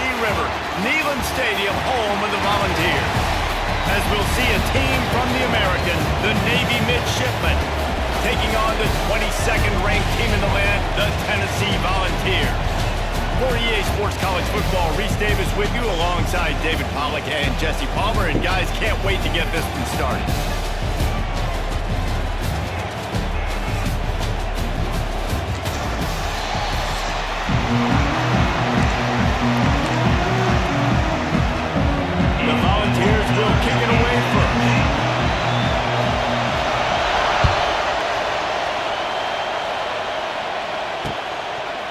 Tennessee River, Neyland Stadium, home of the Volunteers. As we'll see a team from the American, the Navy Midshipmen, taking on the 22nd ranked team in the land, the Tennessee Volunteers. For EA Sports College Football, Reese Davis with you alongside David Pollack and Jesse Palmer. And guys, can't wait to get this one started. The Volunteers will kick it away first.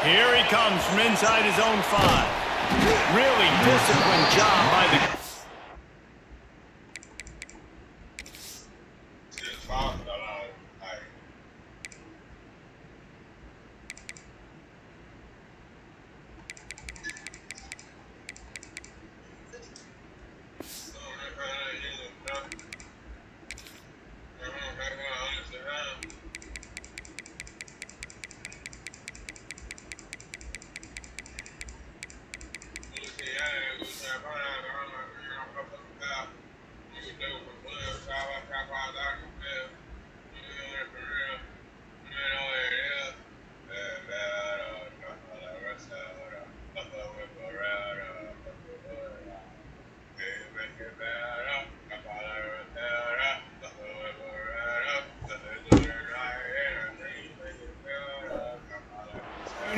Here he comes from inside his own 5. Really disciplined job by the...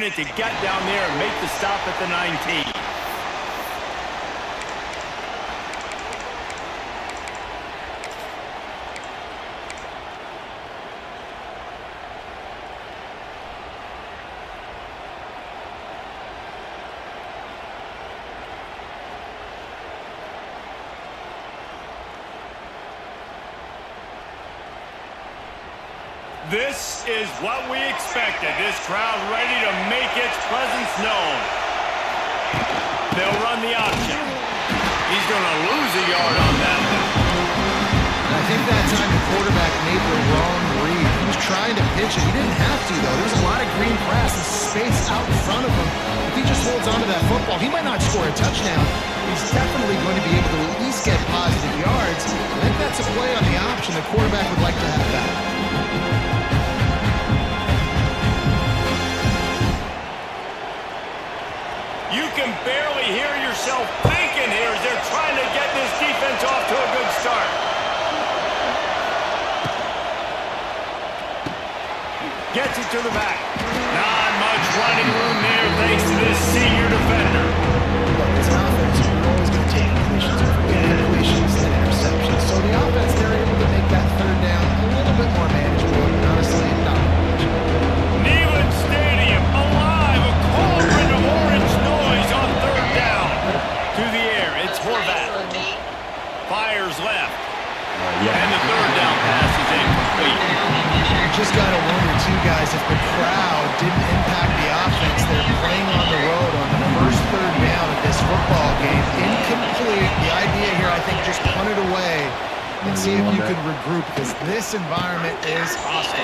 to get down there and make the stop at the 19. This is what we expected. This crowd ready to make its presence known. They'll run the option. He's going to lose a yard on that one. I think that time the quarterback made the wrong read. He was trying to pitch it. He didn't have to, though. There's a lot of green grass and space out in front of him. If he just holds onto that football, he might not score a touchdown. He's definitely going to be able to at least get positive yards. I think that's a play on the option the quarterback would like to have back. You can barely hear yourself thinking here as they're trying to get this defense off to a good start. Gets it to the back. Not much running room there thanks to this senior defender. Look, it's an offense. You're always going to take completions. Completions and interceptions. So the offense, they're able to make that third down a little bit more manageable. And honestly, not much. Neyland Stadium alive. A cauldron of orange noise on third down. To the air, it's Horvath. Fires left. And the third down pass is incomplete. You just got to wonder, too, guys, if the crowd didn't impact the offense. They're playing on the road on the first third down of this football game. Incomplete. The idea here, I think, just punt it away and see if you can regroup, because this environment is hostile.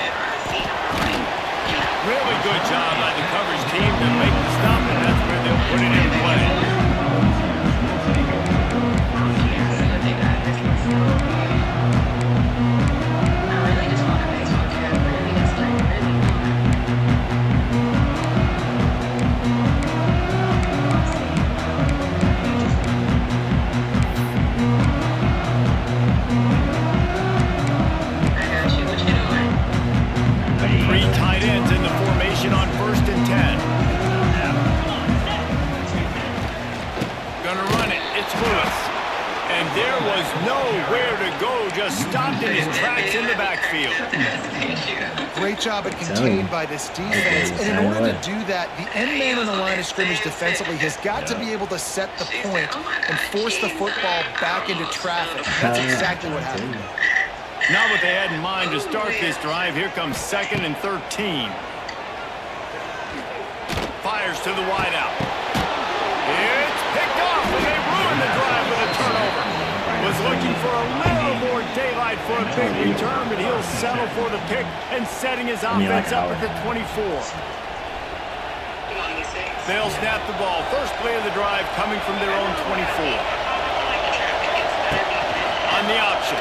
Really good job by the coverage team to make the stop, and that's where they'll put it in play. Three tight ends in the formation on 1st and 10. Gonna run it. It's Lewis. And there was nowhere to go. Just stopped in his tracks in the backfield. Great job at contained by this defense. And in order to do that, the end man on the line of scrimmage defensively has got to be able to set the point and force the football back into traffic. That's exactly what happened. Not what they had in mind to start this drive. Here comes 2nd and 13. Fires to the wideout. It's picked off, and they ruined the drive with a turnover. Was looking for a little more daylight for a big return, but he'll settle for the pick and setting his offense up at the 24. They'll snap the ball. First play of the drive coming from their own 24. On the option.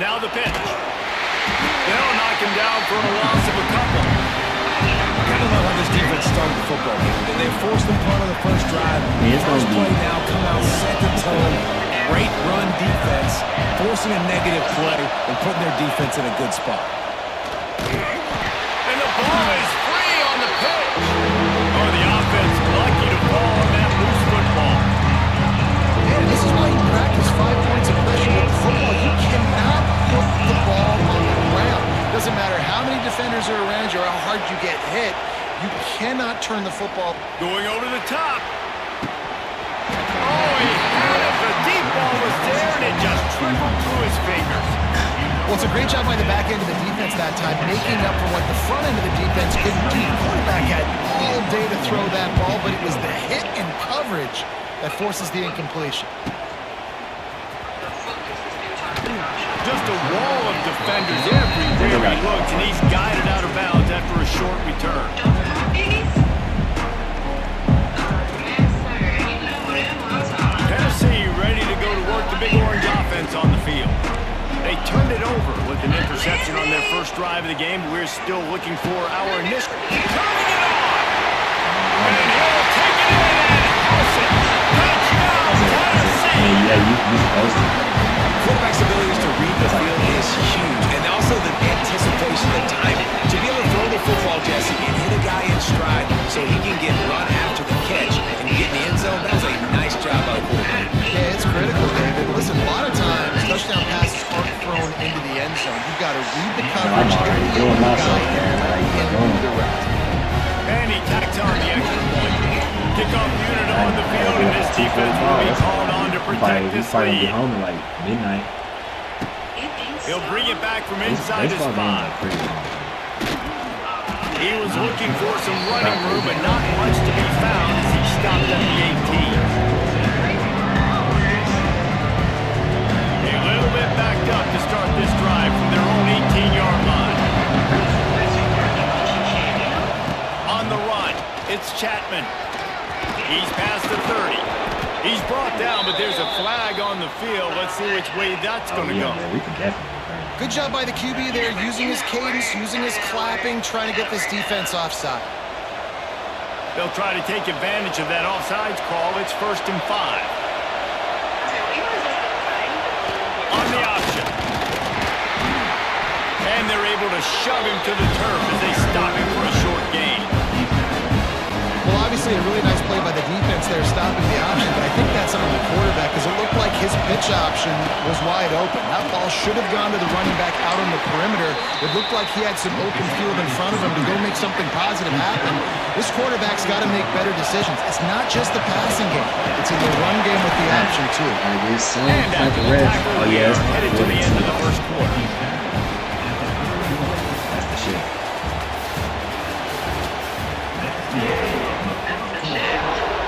Now the pitch. They'll knock him down for a loss of a couple. I kind of love how this defense started the football game. They forced the punt on the first drive. First play now, come out, set the tone. Great run defense, forcing a negative play and putting their defense in a good spot. And the ball is free on the pitch. Oh, the offense lucky to fall on that loose football. And this is why you practice 5 points of pressure with the football. You cannot put the ball on the ground. Doesn't matter how many defenders are around you or how hard you get hit. You cannot turn the football. Going over the top. Oh, he had it. The deep ball was there, and it just trickled through his fingers. Well, it's a great job by the back end of the defense that time, making up for what the front end of the defense couldn't do. The quarterback had all day to throw that ball, but it was the hit and coverage that forces the incompletion. Just a wall of defenders everywhere he looks, and he's guided out of bounds after a short return. Tennessee ready to go to work the Big Orange offense on the field. They turned it over with an interception on their first drive of the game. We're still looking for our initial. Turning it on! And he'll take it in and house it. Touchdown, Tennessee! Yeah, you supposed to. Quarterback's abilities to read the field is huge, and also the anticipation, the timing. To be able to throw the football, Jesse, and hit a guy in stride so he can get run after the catch and get in the end zone, that was a nice job by the quarterback. Yeah, it's critical, David. Listen, a lot of times, touchdown passes aren't thrown into the end zone. You've got to read the coverage, I'm already doing myself, man. and direct. And he tacks on the extra point. Kickoff unit on the field, and this defense will be called on to protect this lead. lead. Home at like midnight. He'll bring it back from inside his 5. He was looking for some running room, but not much to be found as he stopped at the 18. A little bit backed up to start this drive from their own 18-yard line. On the run, it's Chapman. He's past the 30. He's brought down, but there's a flag on the field. Let's see which way that's going to go. Man, we can definitely. Good job by the QB there, using his cadence, using his clapping, trying to get this defense offside. They'll try to take advantage of that offsides call. It's 1st and 5. On the option. And they're able to shove him to the turf as they stop him for a short gain. Well, obviously a really nice play by the defense there, stopping the option, but I think that's on the quarterback because it looked like his pitch option was wide open. That ball should have gone to the running back out on the perimeter. It looked like he had some open field in front of him to go make something positive happen. This quarterback's got to make better decisions. It's not just the passing game. It's in the run game with the option, too. And after the tackle, we are headed to the end of the first quarter. That's the shit.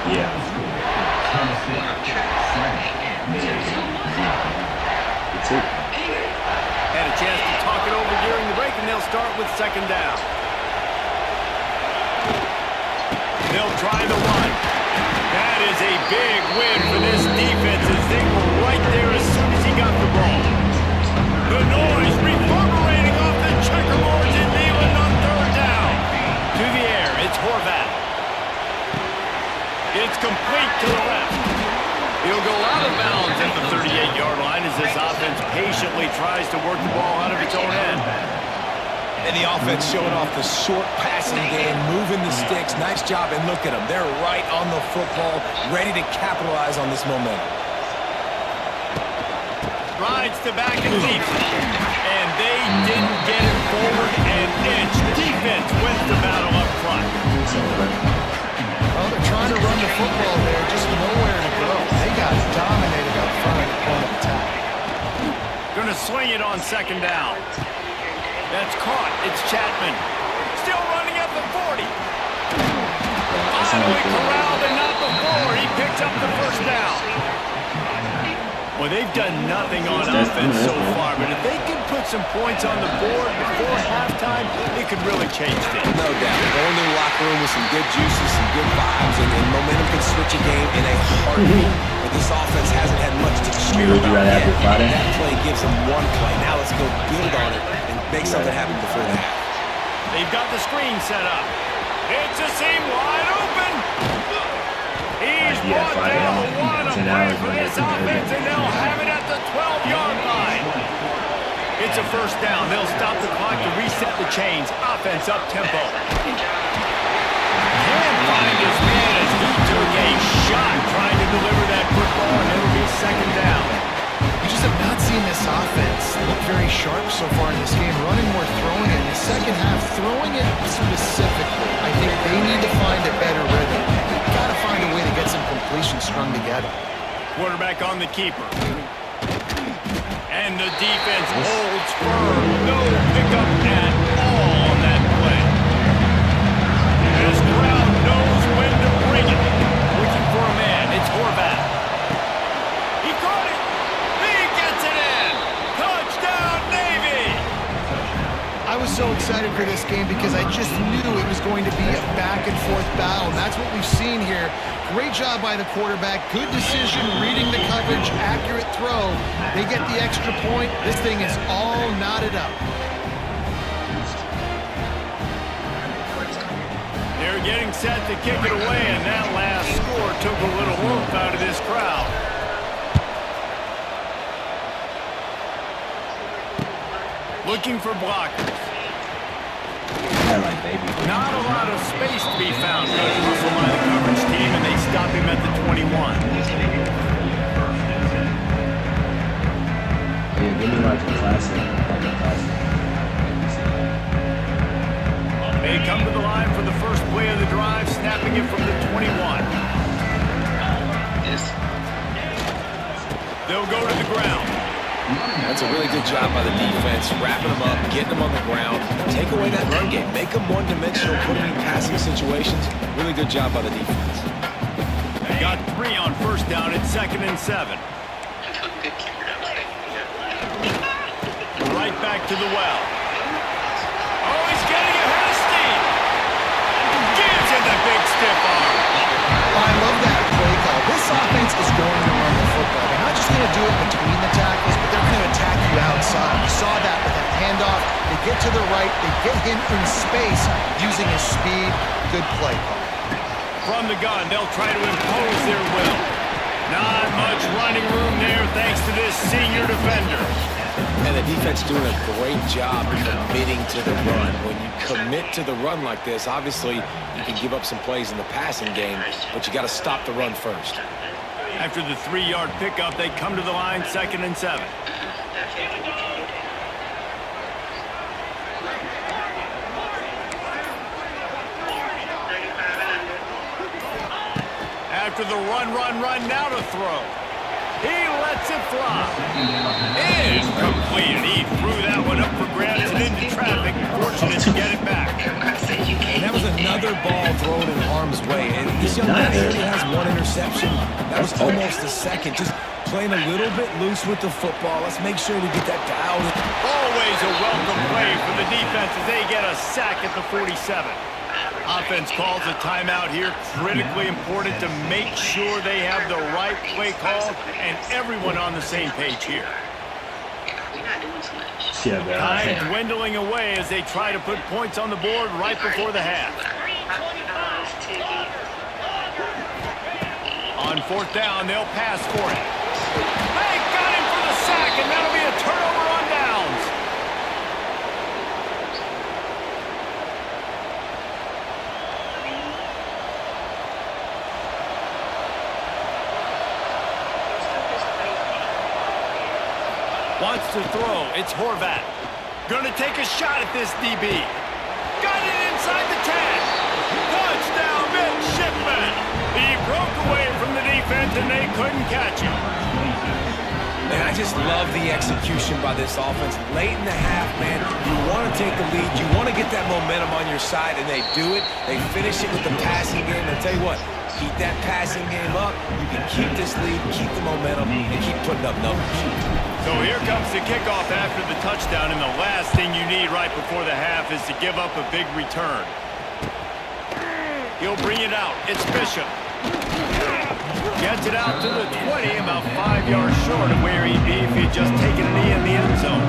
Yeah. It's it. Had a chance to talk it over during the break, and they'll start with 2nd down. They'll try the run. That is a big win for this defense as they were right there as soon as he got the ball. The noise reverberating off the checkerboards in Leland on 3rd down. To the air, it's Horvath. It's complete to the left. He'll go out of bounds at the 38-yard line as this offense patiently tries to work the ball out of its own end. And the offense showing off the short passing game, moving the sticks. Nice job, and look at them. They're right on the football, ready to capitalize on this momentum. Rides to back and leaps. And they didn't get it forward an inch. Defense wins the battle up front. Well, they're trying to run the football there, just nowhere to go. They got dominated up front at the point of attack. Going to swing it on 2nd down. That's caught. It's Chapman. Still running up the 40. Finally corralled and not before. He picks up the 1st down. Well, they've done nothing on offense so far, but if they can put some points on the board before halftime, it could really change things. No doubt. Go into the locker room with some good juices, some good vibes, and momentum can switch a game in a heartbeat. But this offense hasn't had much to cheer about yet. That play gives them one play. Now let's go build on it and make something happen before the half. They've got the screen set up. It's a seam wide open. He's brought down. What a play for this offense, and they'll have it at the 12-yard line. It's a first down. They'll stop the clock to reset the chains. Offense up-tempo. Can't find his man as he took a shot trying to deliver that football, and it'll be second down. We just have not seen this offense look very sharp so far in this game. Running more, throwing it. In the second half, throwing it specifically. I think they need to find a better rhythm. Got to find a way to get some completion strung together. Quarterback on the keeper. And the defense holds firm. No pickup at all on that play. This crowd knows when to bring it. Looking for a man. It's Horvath. He caught it. He gets it in. Touchdown, Navy. I was so excited for this game because I just knew it was going to be a back-and-forth battle. And that's what we've seen here. Great job by the quarterback. Good decision, reading the coverage, accurate throw. They get the extra point. This thing is all knotted up. They're getting set to kick it away, and that last score took a little oomph out of this crowd. Looking for blockers. Not a lot of space to be found. Good hustle by the coverage team, and they stop him at the 21. Yeah, give me like a classic. They come to the line for the first play of the drive, snapping it from the 21. They'll go to the ground. That's a really good job by the defense, wrapping them up, getting them on the ground. Take away that run game. Make them one-dimensional, put them in passing situations. Really good job by the defense. They got 3 on first down at 2nd and 7. Right back to the well. Oh, he's getting ahead of steam. Gives him the big stiff arm. I love that play call. This offense is going to run the football. They're not just going to do it between the tackles, but they're going to attack you outside. You saw that with that handoff. They get to the right. They get him in space using his speed. Good play call. From the gun, they'll try to impose their will. Not much running room there thanks to this senior defender. And the defense doing a great job committing to the run. When you commit to the run like this, obviously you can give up some plays in the passing game, but you got to stop the run first. After the 3-yard pickup, they come to the line 2nd and 7. After the run, now to throw. He lets it fly. Incomplete. He threw that one up for grabs and into traffic. Fortunate to get it back. And that was another ball thrown in harm's way. And this young man only has 1 interception. That was almost a second. Just playing a little bit loose with the football. Let's make sure we get that dialed in. Always a welcome play for the defense as they get a sack at the 47. Offense calls a timeout here. Critically important to make sure they have the right play call and everyone on the same page here. Time dwindling away as they try to put points on the board right before the half. On 4th down, they'll pass for it. They got him for the sack, and that'll be a turnover on downs. Wants to throw. It's Horvath. Gonna take a shot at this DB. Got it inside the 10. Touchdown, Midshipman. He broke away from the defense and they couldn't catch him. Man, I just love the execution by this offense. Late in the half, man, you want to take the lead. You want to get that momentum on your side, and they do it. They finish it with the passing game. And tell you what, Keep that passing game up. You can keep this lead, keep the momentum, and keep putting up numbers. So here comes the kickoff after the touchdown, and the last thing you need right before the half is to give up a big return. He'll bring it out. It's Bishop. Gets it out to the 20, about 5 yards short of where he'd be if he'd just taken a knee in the end zone.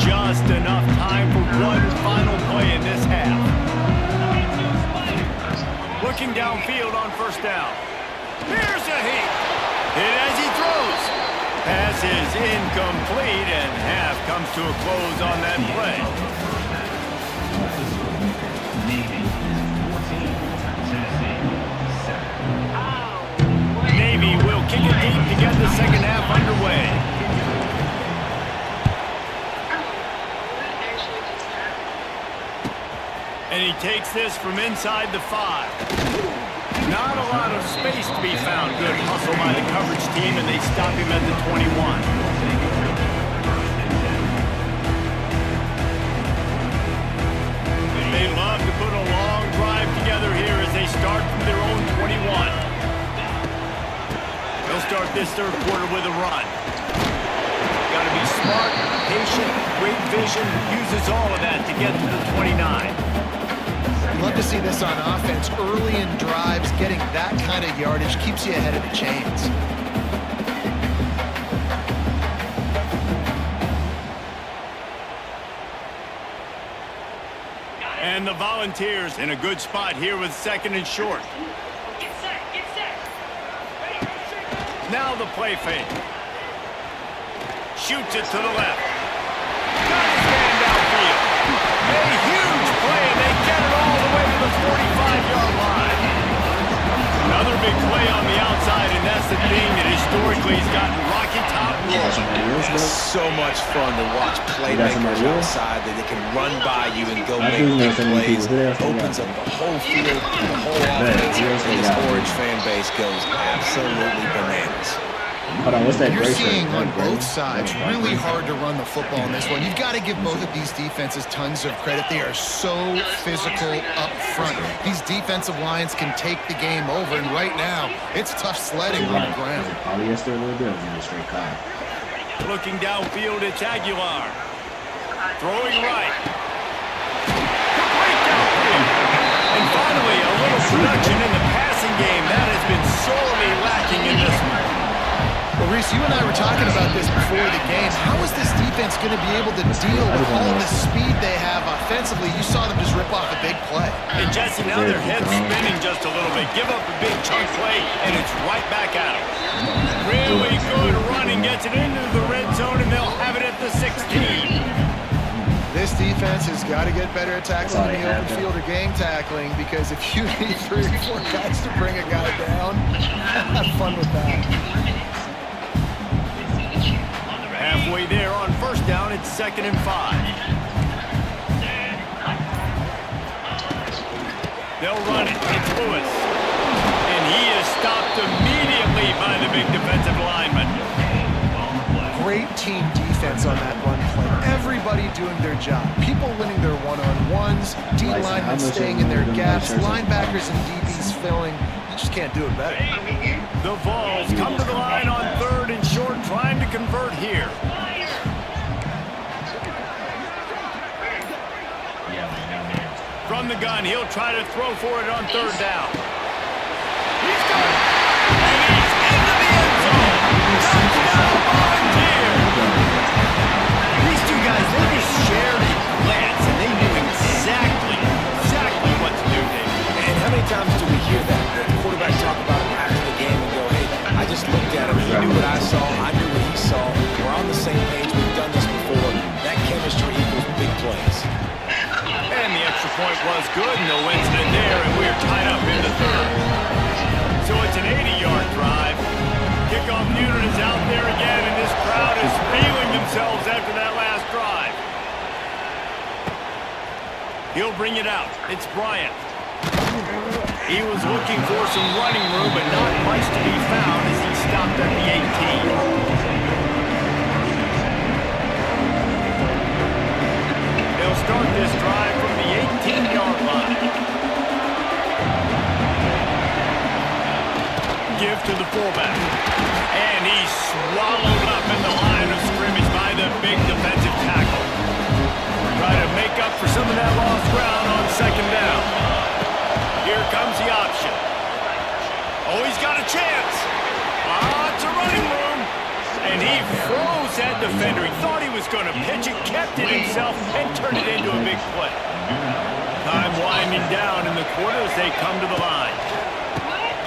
Just enough time for one final play in this half. Looking downfield on first down. Here's a heat. Hit as he throws. Pass is incomplete, and half comes to a close on that play. Navy will kick it deep to get the second half underway. And he takes this from inside the 5. Not a lot of space to be found. Good hustle by the coverage team, and they stop him at the 21. They love to put a long drive together here as they start from their own 21. They'll start this third quarter with a run. Got to be smart, patient, great vision, uses all of that to get to the 29. Love to see this on offense. Early in drives, getting that kind of yardage keeps you ahead of the chains. And the Volunteers in a good spot here with second and short. Get set, get set. Ready, go, Now the play fake. Shoots it to the left. Got his man downfield. A huge play, and they get it all the way to the 45-yard line. Another big play on the outside, and that's the thing that historically has gotten Rocky Top rolling. It's so much fun to watch playmakers outside that they can run by you and go make big plays. Opens up the whole field, the whole offense, and this Orange fan base goes absolutely bananas. Hold on, what's that? You're seeing on both sides really hard to run the football in this one. You've got to give both of these defenses tons of credit. They are so physical up front. These defensive lines can take the game over, and right now, it's tough sledding on the ground. Polyester a little bit, or just straight cotton? Looking downfield, it's Aguilar. Throwing right. Great downfield. And finally, a little production in the passing game. That has been sorely lacking in this one. Well, Reese, you and I were talking about this before the game. How is this defense going to be able to deal with all the speed they have offensively? You saw them just rip off a big play. And Jesse, now their head's spinning just a little bit. Give up a big chunk play, and it's right back at them. Really good running, gets it into the red zone, and they'll have it at the 16. This defense has got to get better at tackling in the open field or gang tackling, because if you need 3 or 4 guys to bring a guy down, have fun with that. Halfway there on first down, it's 2nd and 5. They'll run it. It's Lewis. And he is stopped immediately by the big defensive lineman. Great team defense on that run play. Everybody doing their job. People winning their one-on-ones, D-linemen staying in their gaps, linebackers and DBs filling. You just can't do it better. The Vols come to the line on 3rd and short, trying to convert here. From the gun, he'll try to throw for it on 3rd down. He's got it! And he's into the end zone! Touchdown, Volunteer! These two guys, they just shared a glance, and they knew exactly what to do, Dave. And how many times do we hear that? The quarterback talk about him after the game and go, hey, I just looked at him. He knew what I saw. I knew what he saw. We're on the same page. We've done this before. That chemistry equals big plays. And the extra point was good. No incident there, and we're tied up in the 3rd. So it's an 80-yard drive. Kickoff unit is out there again, and this crowd is feeling themselves after that last drive. He'll bring it out. It's Bryant. He was looking for some running room, but not much to be found as he stopped at the 18. give to the fullback. And he's swallowed up in the line of scrimmage by the big defensive tackle. Try to make up for some of that lost ground on second down. Here comes the option. Oh, he's got a chance. Lots of running room. And he froze that defender. He thought he was going to pitch it, kept it himself, and turned it into a big play. Time winding down in the quarter as they come to the line.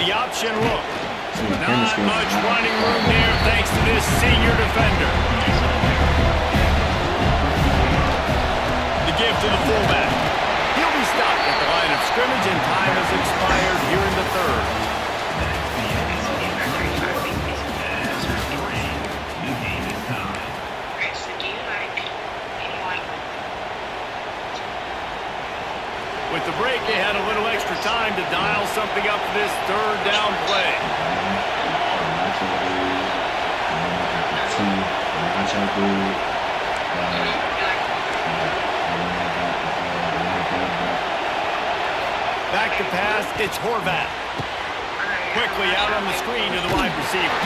The option look. Not much running room there thanks to this senior defender. The give to the fullback. He'll be stopped at the line of scrimmage, and time has expired here in the third. With the break, they had a little extra time to dial something up for this third down play. Back to pass, it's Horvath. Quickly out on the screen to the wide receiver.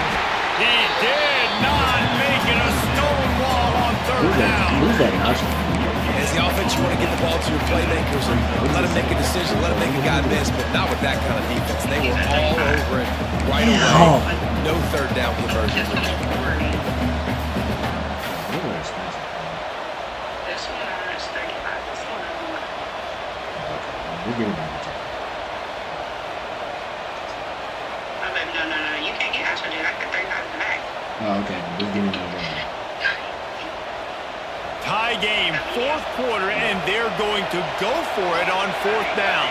He did not make it a stone wall on third down. Who's that option? As the offense, you want to get the ball to your playmakers and let them make a decision, let them make a guy miss, but not with that kind of defense. They were all over it right away. No third down conversion. No. You can't get Ashford. I got 35 in the back. Oh, okay. Just give me that one. Tie game, fourth quarter, and they're going to go for it on fourth down.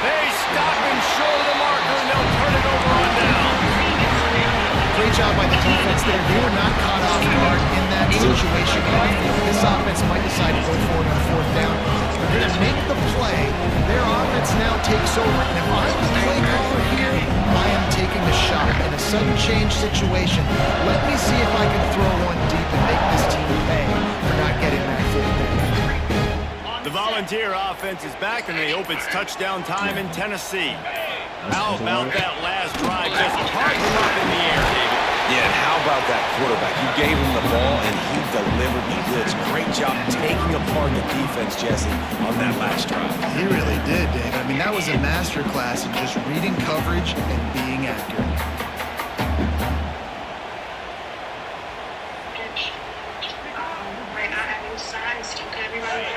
They stop and show the marker, and they'll turn it over on down. Great job by the defense there. They were not caught off guard in that situation. This offense might decide to go for it on fourth down. They're going to make the play. Their offense now takes over. And if I'm the play caller here, I am taking a shot in a sudden change situation. Let me see if I can throw one deep and make this team pay for not getting that fourth down. The Volunteer offense is back, and they hope it's touchdown time in Tennessee. How about that last drive? Just parked him up in the air, David. Yeah, and how about that quarterback? You gave him the ball, and he delivered the goods. Great job taking apart the defense, Jesse, on that last drive. He really did, Dave. I mean, that was a masterclass in just reading coverage and being accurate.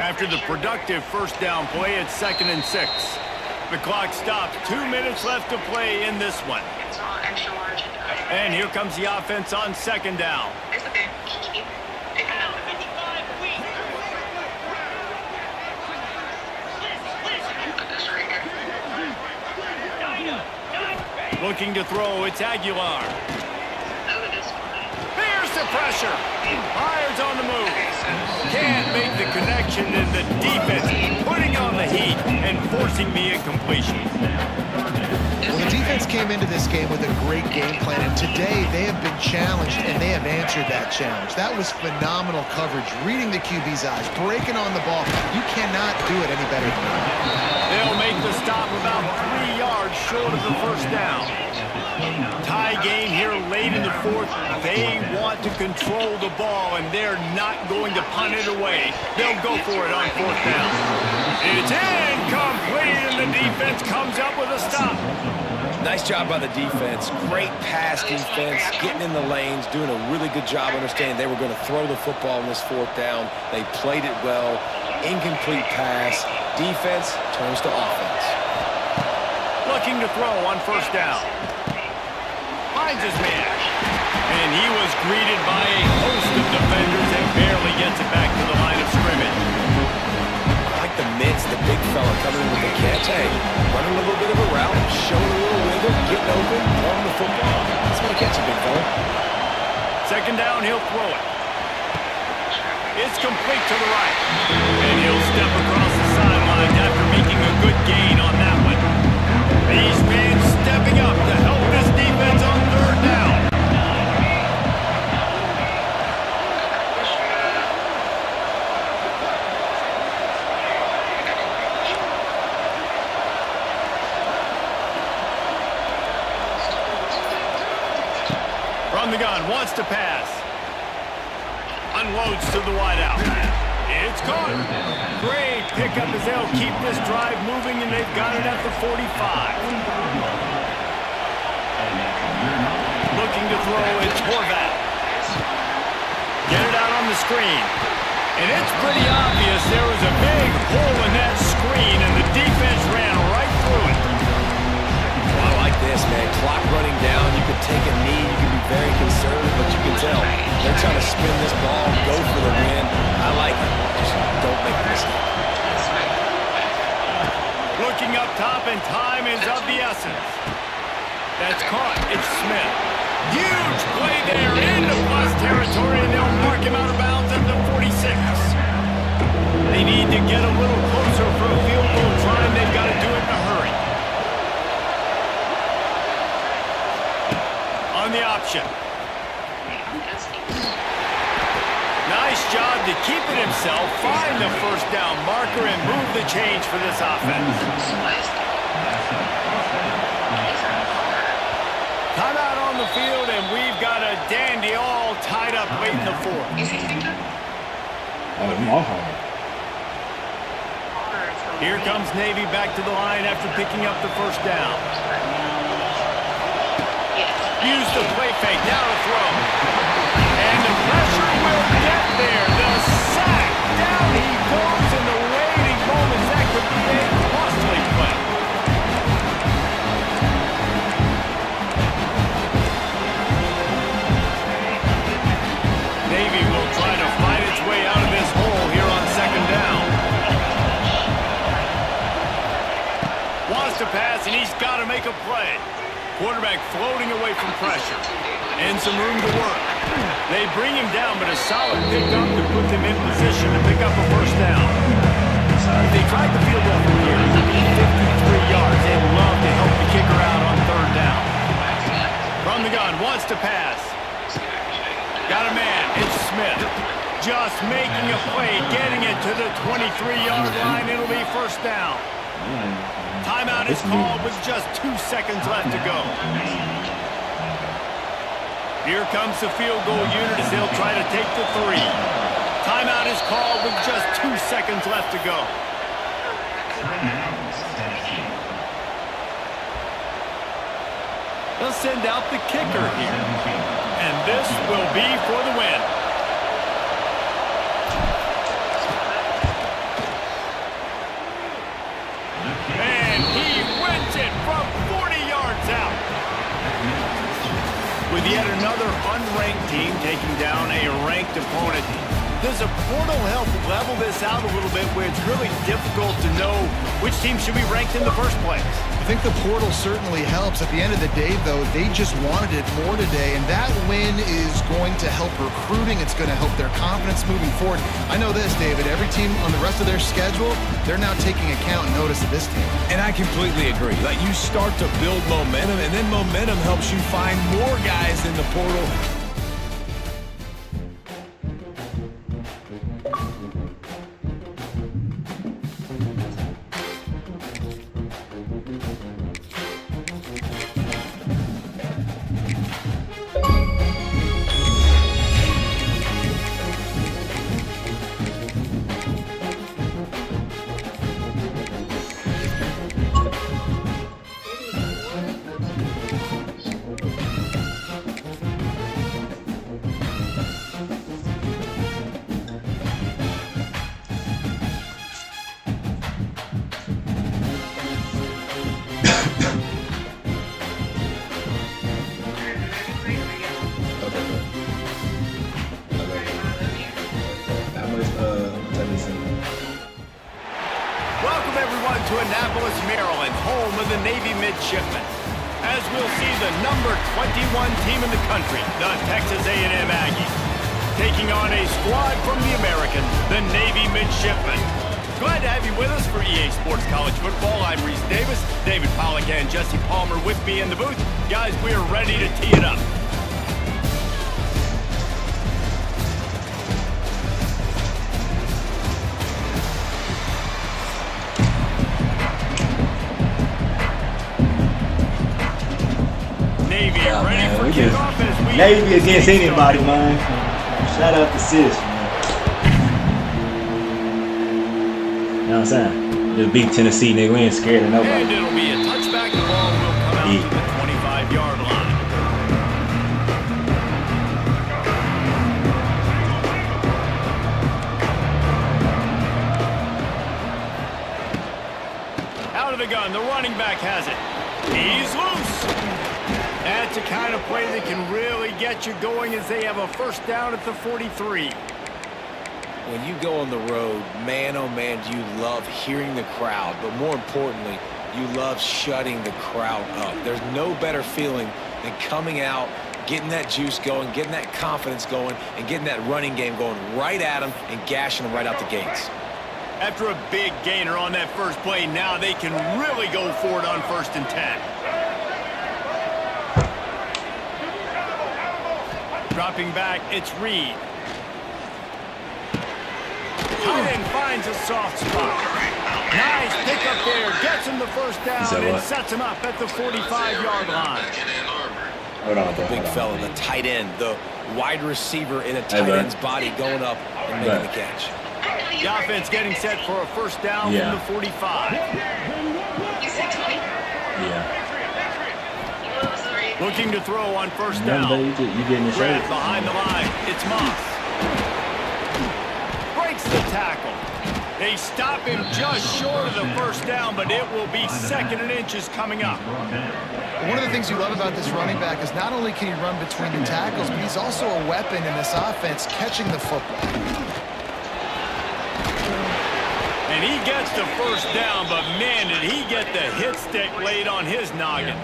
After the productive first down play, it's 2nd and 6. The clock stops. 2 minutes left to play in this one. It's all extra large. And here comes the offense on second down. It's okay. Keep picking up. Put this right here. Looking to throw, it's Aguilar. Over this one. There's the pressure. Myers on the move. Can't make the connection, and the defense putting on the heat and forcing the incompletion. Well, the defense came into this game with a great game plan, and today they have been challenged, and they have answered that challenge. That was phenomenal coverage, reading the QB's eyes, breaking on the ball. You cannot do it any better than that. They'll make the stop about 3 yards short of the first down. Tie game here late in the fourth. They want to control the ball, and they're not going to punt it away. They'll go for it on fourth down. It's incomplete, and the defense comes up with a stop. Nice job by the defense. Great pass defense, getting in the lanes, doing a really good job understanding they were going to throw the football in this fourth down. They played it well. Incomplete pass. Defense turns to offense. Looking to throw on first down. Finds his man. And he was greeted by a host of defenders and barely gets it back to the line of scrimmage. I like the mitts, the big fella coming in with the catch. Hey, running a little bit of a route, showing a little wiggle, getting open, throwing the football. That's what catch a big fella. Second down, he'll throw it. It's complete to the right. And he'll step across the sideline after making a good gain on that one. These fans stepping up to help this defense on third down. From the gun, wants to pass. Unloads to the wideout. It's caught. Great pickup as they'll keep this drive moving, and they've got it at the 45. Looking to throw, it's Horvath. Get it out on the screen. And it's pretty obvious there was a big hole in that screen, and the defense ran right through it. Well, I like this, man. Clock running down. You could take a knee. You can be very conservative, but you can tell they're trying to spin this ball, go for the win. I like it. Just don't make a mistake. Looking up top, and time is of the essence. That's caught. It's Smith. Huge play there into plus territory, and they'll mark him out of bounds at the 46. They need to get a little closer for a field goal try, and they've got to do it in a hurry. On the option. Nice job to keep it himself, find the first down marker, and move the change for this offense. Timeout on the field, and we've got a dandy all tied up late in the fourth. Here comes Navy back to the line after picking up the first down. Use the play fake, now to throw. And the pressure will get there. The sack, down he goes in the waiting moments. That could be a costly play. Navy will try to fight its way out of this hole here on second down. Wants to pass, and he's got to make a play. Quarterback floating away from pressure. And some room to work. They bring him down, but a solid pickup to put them in position to pick up a first down. They tried the field goal from here. 53 yards. They'd love to help the kicker out on third down. From the gun, wants to pass. Got a man. It's Smith. Just making a play, getting it to the 23-yard line. It'll be first down. Timeout is called with just 2 seconds left to go. Here comes the field goal unit as they'll try to take the 3. Timeout is called with just 2 seconds left to go. They'll send out the kicker here. And this will be for the win. And he wins it from 40 yards out. With yet another unranked team taking down a ranked opponent, does a portal help level this out a little bit where it's really difficult to know which team should be ranked in the first place? I think the portal certainly helps. At the end of the day, though, they just wanted it more today, and that win is going to help recruiting. It's going to help their confidence moving forward. I know this, David, every team on the rest of their schedule, they're now taking account and notice of this team. And I completely agree. Like, you start to build momentum, and then momentum helps you find more guys in the portal. Welcome everyone to Annapolis, Maryland, home of the Navy Midshipmen. As we'll see the number 21 team in the country, the Texas A&M Aggies, taking on a squad from the American, the Navy Midshipmen. Glad to have you with us for EA Sports College Football. I'm Reese Davis, David Pollack and Jesse Palmer with me in the booth. Guys, we are ready to tee it up. Navy ready for kickoff as we Navy against anybody, man. Shout out to Sis, man. You know what I'm saying? Just beat Tennessee, nigga. We ain't scared of nobody. And it'll be a touchback. The ball will come out to the 25-yard line. Out of the gun, the running back has it. He's loose. That's the kind of play that can really get you going as they have a first down at the 43. When you go on the road, man, oh man, do you love hearing the crowd, but more importantly, you love shutting the crowd up. There's no better feeling than coming out, getting that juice going, getting that confidence going, and getting that running game going right at them and gashing them right out the gates. After a big gainer on that first play, now they can really go for it on 1st and 10. Dropping back, it's Reed. Tight end finds a soft spot. Nice pick up there. Gets him the first down and sets him up at the 45-yard line. Hold on, The big fella, the tight end, the wide receiver in a tight end's body going up and making the catch. The offense getting set for a first down from the 45. You said 20? Yeah. Looking to throw on first down. You getting the Grab shot? behind the line. It's Moss. Breaks the tackle. They stop him just short of the first down, but it will be 2nd and inches coming up. One of the things you love about this running back is not only can he run between the tackles, but he's also a weapon in this offense catching the football. And he gets the first down, but man, did he get the hit stick laid on his noggin.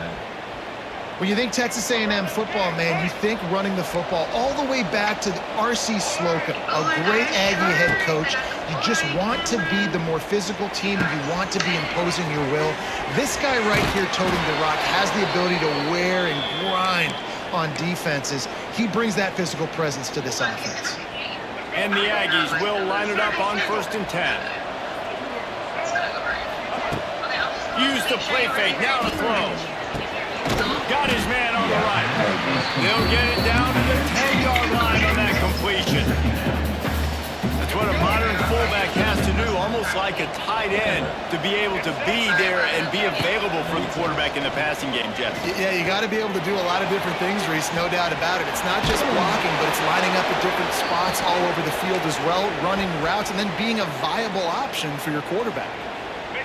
When you think Texas A&M football, man, you think running the football all the way back to R.C. Slocum, a great Aggie head coach. You just want to be the more physical team. You want to be imposing your will. This guy right here toting the rock has the ability to wear and grind on defenses. He brings that physical presence to this offense. And the Aggies will line it up on 1st and 10. Use the play fake, now to throw. Got his man on the right. They'll get it down to the 10-yard line on that completion. That's what a modern fullback has to do, almost like a tight end, to be able to be there and be available for the quarterback in the passing game, Jeff. Yeah, you got to be able to do a lot of different things, Reese, no doubt about it. It's not just blocking, but it's lining up at different spots all over the field as well, running routes, and then being a viable option for your quarterback.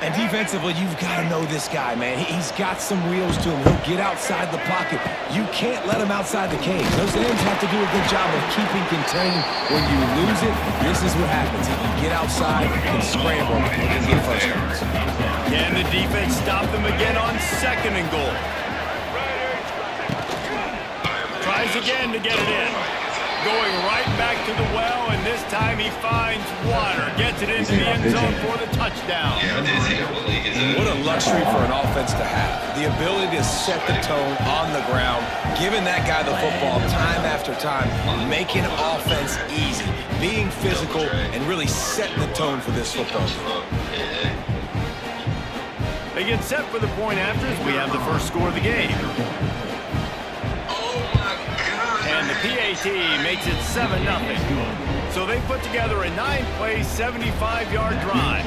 And defensively, you've got to know this guy, man. He's got some wheels to him. He'll get outside the pocket. You can't let him outside the cage. Those ends have to do a good job of keeping contained. When you lose it, this is what happens. He can get outside and scramble and get first downs. Can the defense stop them again on 2nd and goal? Tries again to get it in. Going right back to the well, and this time he finds water. Gets it into the end zone for the touchdown. What a luxury for an offense to have. The ability to set the tone on the ground, giving that guy the football time after time, making offense easy, being physical, and really setting the tone for this football. They get set for the point after as we have the first score of the game. And the PAT makes it 7-0. So they put together a 9-play, 75-yard drive.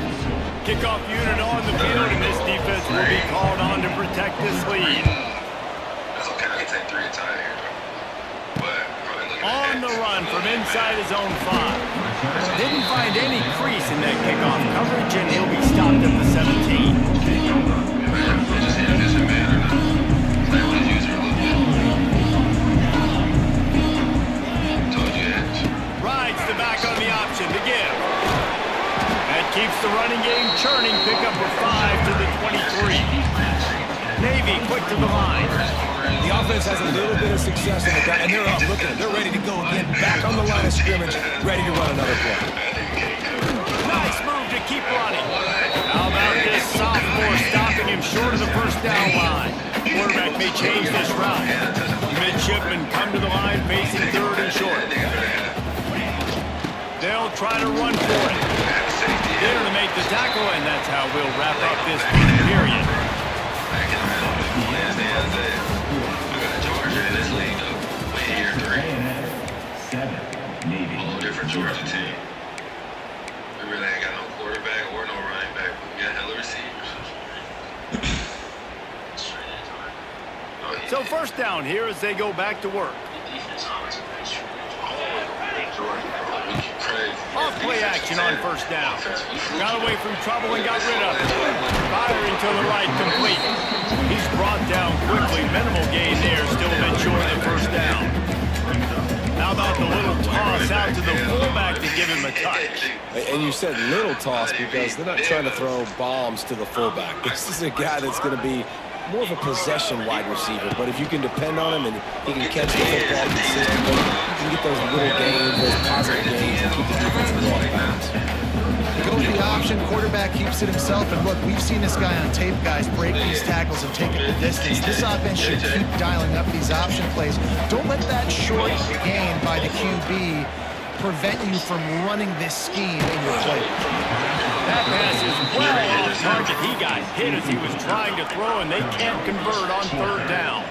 Kickoff unit on the field, and this defense will be called on to protect this lead. That's okay, I can take 3 at a time here. On the run from inside his own 5. Didn't find any crease in that kickoff coverage, and he'll be stopped at the 17. Rides the back on the option to give. That keeps the running game churning. Pick up a 5 to the 23. Navy quick to the line. The offense has a little bit of success on the ground, and they're up. Look at them. They're ready to go again. Back on the line of scrimmage, ready to run another play. Nice move to keep running. How about this sophomore stopping him short of the first down line? Quarterback may change this route. Midshipmen come to the line facing 3rd and short. They'll try to run for it. There to make the tackle, and that's how we'll wrap up this period. We got Georgia in this league, though. We're here. first down here as they go back to work. Off play action on first down. Got away from trouble and got rid of it. Firing to the right, complete. He's brought down quickly. Minimal gain there, still a bit short of the first down. How about the little toss out to the fullback to give him a touch? And you said little toss because they're not trying to throw bombs to the fullback. This is a guy that's going to be more of a possession wide receiver, but if you can depend on him and he can catch the football consistently, you can get those little gains, those positive gains, and keep the defense in the off bounds. Go with the option, quarterback keeps it himself, and look, we've seen this guy on tape, guys, break these tackles and take it the distance. This offense should keep dialing up these option plays. Don't let that short gain by the QB prevent you from running this scheme in your play. That pass is well off target. He got hit as he was trying to throw, and they can't convert on third down.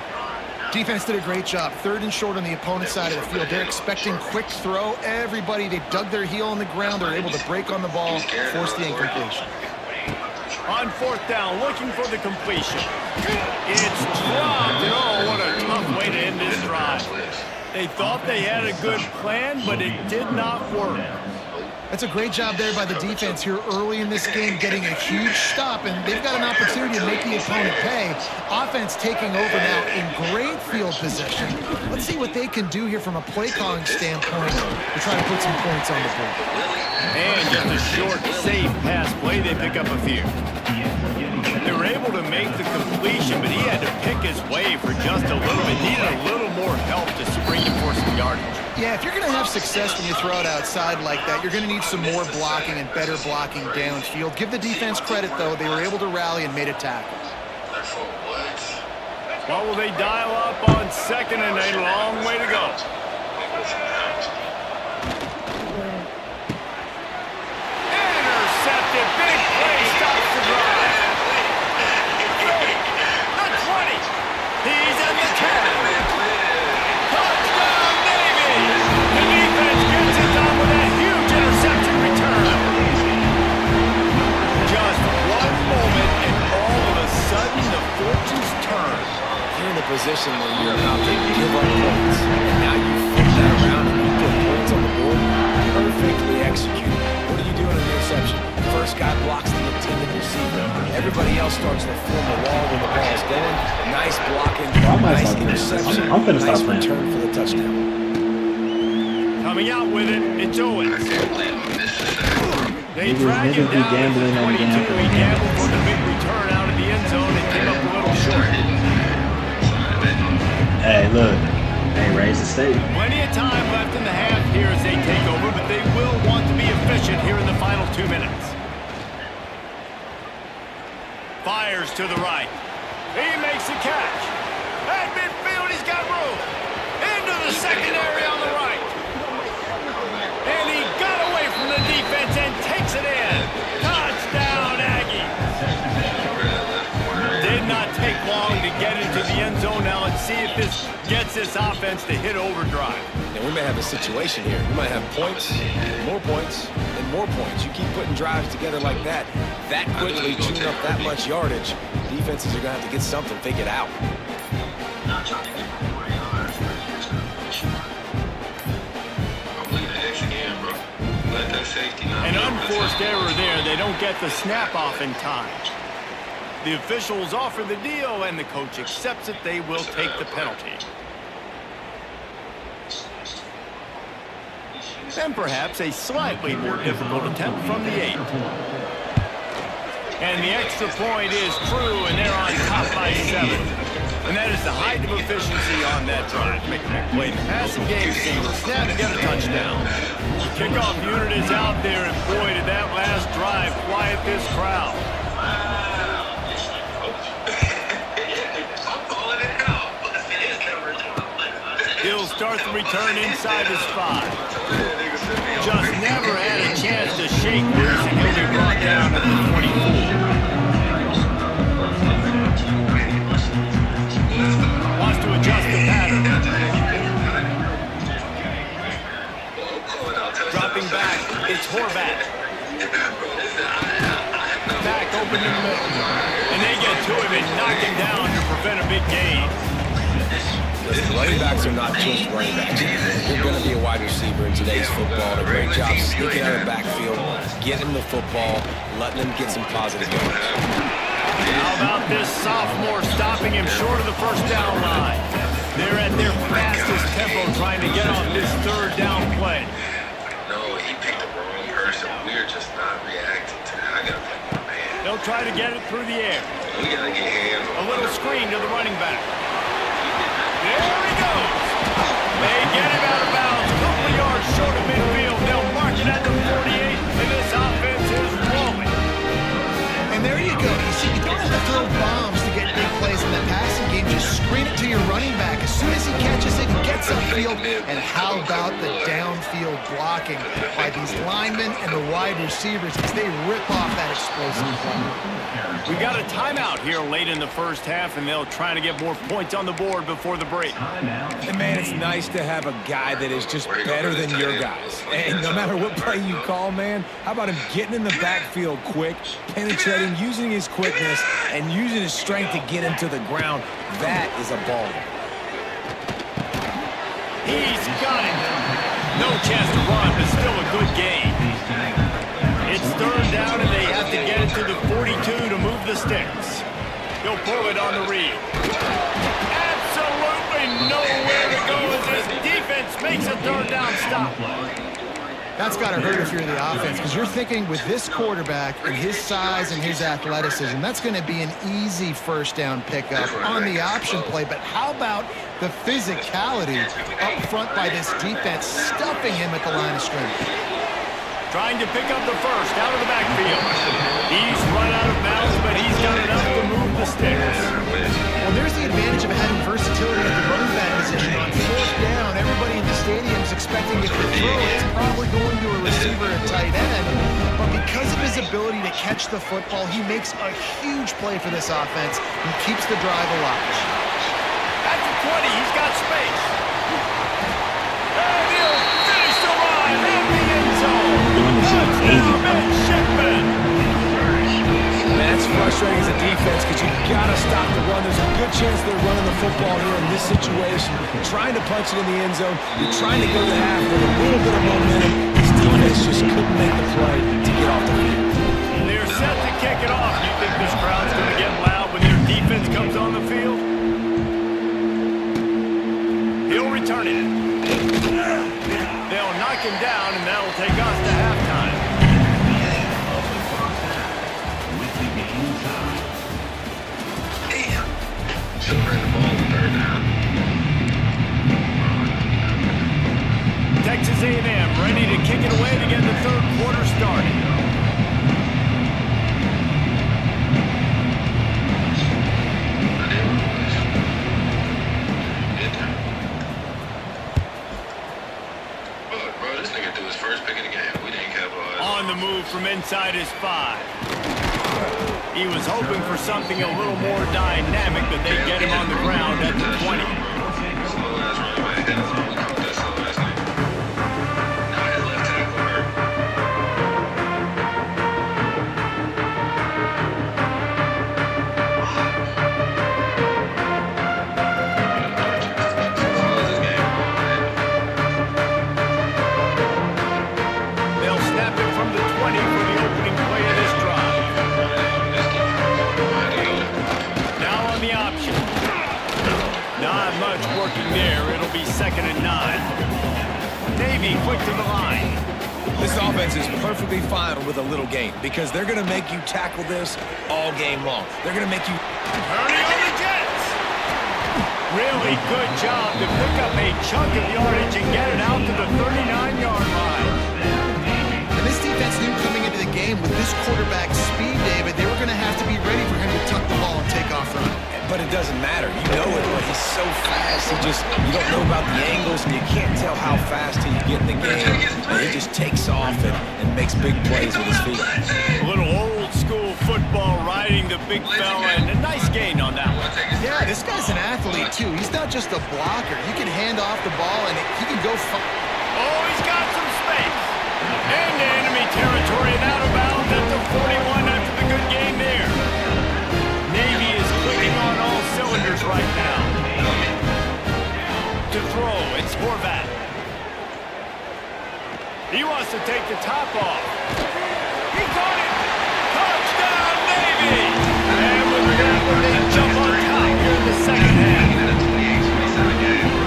Defense did a great job. Third and short on the opponent's side of the field. They're expecting quick throw. Everybody, they dug their heel on the ground. They're able to break on the ball, force the incompletion. On fourth down, looking for the completion. It's dropped, and oh, what a tough way to end this drive. They thought they had a good plan, but it did not work. That's a great job there by the defense here early in this game, getting a huge stop, and they've got an opportunity to make the opponent pay. Offense taking over now in great field position. Let's see what they can do here from a play calling standpoint to try to put some points on the board. And just a short, safe pass play, they pick up a few. They were able to make the completion, but he had to pick his way for just a little bit. Needed a little more help to spring him for some yardage. Yeah, if you're going to have success when you throw it outside like that, you're going to need some more blocking and better blocking downfield. Give the defense credit, though. They were able to rally and made a tackle. Well, will they dial up on second and a long way to go? Intercepted. Big play. Stops the drive. The 20. He's at the 10. Touchdown, Navy. The defense gets it done with a huge interception return. Just one moment, and all of a sudden, the fortunes turn. You're in a position where you're about to give up points, and now you flip that around and you put points on the board. Perfectly executed. What do you do in an interception? First guy blocks the intended receiver. Everybody else starts to form a wall when the ball's going. Nice blocking, nice interception, nice return for the touchdown. Coming out with it, it's Owens. They drag him down to the 22. He gambled for the big return out of the end zone and came up a little short. Hey, look. They raised the stake. Plenty of time left in the half here as they take over, but they will want to be efficient here in the final 2 minutes. Fires to the right. He makes the catch. At midfield, he's got room. Into the secondary on the right. And he got away from the defense and takes it in. Touchdown, Aggies. Did not take long to get into the end zone. Now let's see if this gets this offense to hit overdrive. And we may have a situation here. We might have points, more points, and more points. You keep putting drives together like that quickly, chewing up that much yardage, defenses are going to have to get something figured out. An unforced error there. They don't get the snap off in time. The officials offer the deal, and the coach accepts it. They will take the penalty. And perhaps a slightly more difficult attempt from the 8. And the extra point is true, and they're on top by 7. And that is the height of efficiency on that drive. Make a big play. The passing game single snap and get a touchdown. Kickoff unit is out there, and boy, did that last drive quiet this crowd. He'll start the return inside his 5. Just never had a chance to shake loose, and he'll be brought down at the 24. Wants to adjust the pattern. Dropping back, it's Horvat. Back open in the middle. And they get to him and knock him down to prevent a big gain. Listen, running backs are not just running backs. You're going to be a wide receiver in today's football. A great job sneaking out of the backfield, getting the football, letting them get some positive yards. How about this sophomore stopping him short of the first down line? They're at their fastest tempo trying to get off this third down play. No, he picked the wrong person. We're just not reacting to that. I got to play more man. They'll try to get it through the air. We got to get hands on A little screen to the running back. There he goes. They get him out of bounds. A couple yards short of midfield. They'll mark it at the 48, and this offense is rolling. And there you go. You see, you don't have to throw bombs to get big plays in the passing game. Just screen it to your running back. As soon as he catches it, he gets upfield. And how about the downfield blocking by these linemen and the wide receivers as they rip off that explosive play. We got a timeout here late in the first half, and they'll try to get more points on the board before the break. And man, it's nice to have a guy that is just better than your guys. And no matter what play you call, man, how about him getting in the backfield quick, penetrating, using his quickness, and using his strength to get him to the ground. That is a baller. He's got it. No chance to run, but still a good gain. It's third down, and they have to get it to the 42 to move the sticks. He'll pull it on the read. Absolutely nowhere to go as this defense makes a third down stop. That's got to hurt if you're the offense, because you're thinking with this quarterback and his size and his athleticism, that's going to be an easy first down pickup on the option play. But how about the physicality up front by this defense, stuffing him at the line of scrimmage? Trying to pick up the first out of the backfield. He's run out of bounds, but he's got enough to move the sticks. Well, there's the advantage of having versatility at the running back position. On fourth down, everybody in the stadium is expecting if you throw it, it's probably going to a receiver at tight end. But because of his ability to catch the football, he makes a huge play for this offense and keeps the drive alive. At the 20, he's got space. And he'll finish the run in the end zone. That's frustrating as a defense because you got to stop the run. There's a good chance they're running the football here in this situation. You're trying to punch it in the end zone. You're trying to go to half with a little bit of momentum. This defense just couldn't make the play to get off the field. They're set to kick it off. You think this crowd's going to get loud when their defense comes on the field? He'll return it. They'll knock him down, and that'll take us to halftime. Should have ran the ball on third down. Texas A&M ready to kick it away to get the third quarter started. Look, bro, this nigga threw his first pick of the game. We didn't capitalize. On the move from inside his 5. He was hoping for something a little more dynamic, but they get him on the ground at the 20. Slow ass running back. We caught that slow ass nigga. Now his left tackle hurt. They'll snap it from the 20 for the opening play of this drive. Now on the option. Not much working there. It'll be 2nd and 9. Navy quick to the line. This offense is perfectly fine with a little gain because they're going to make you tackle this all game long. They're going to make you... Hurry on the Jets! Really good job to pick up a chunk of yardage and get it out to the 39-yard line. And this defense knew coming into the game with this quarterback's speed, David, they were going to have to be ready for him to tuck the ball and take off running. But it doesn't matter. You know it, but he's so fast. You don't know about the angles, and you can't tell how fast till you get in the game. And he just takes off and makes big plays with his feet. A little old-school football riding the big fella, and a nice gain on that one. Yeah, this guy's an athlete, too. He's not just a blocker. He can hand off the ball, and he can go Oh, he's got some space. Into enemy territory and out of bounds at the 41 after the good game there. Navy is clicking on all cylinders right now. It's Horvat. He wants to take the top off. He got it! Touchdown, Navy! And with that, they jump on top here in the second half.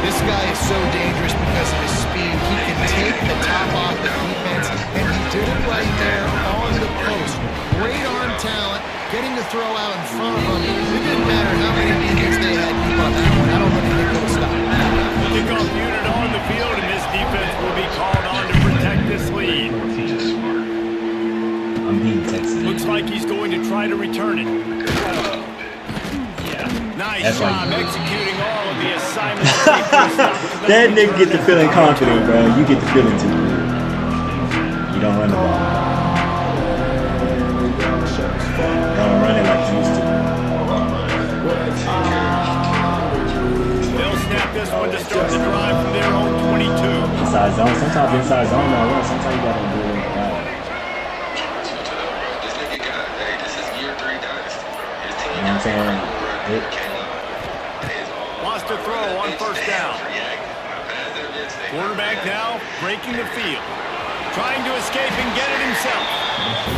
This guy is so dangerous because of his speed. He can take the top off the defense, and he did it right there on the post. Great arm talent, getting the throw out in front of him. It didn't matter how many defense they had deep on that one. I don't think they could have stopped. Kickoff unit on the field, and this defense will be called on to protect this lead. I'm being texted. Looks like he's going to try to return it. Nice That's job right. executing all of the assignments. That nigga get the feeling confident, bro. You get the feeling too. You don't run the ball. You don't run it like you used to. They'll snap this one to start the drive from their own 22. Inside zone. Sometimes inside zone don't run. Sometimes you gotta do it. This nigga got, hey, this is year 3 dynasty, bro. His team You know what I'm saying? Wants to throw on first down. Quarterback now breaking the field. Trying to escape and get it himself.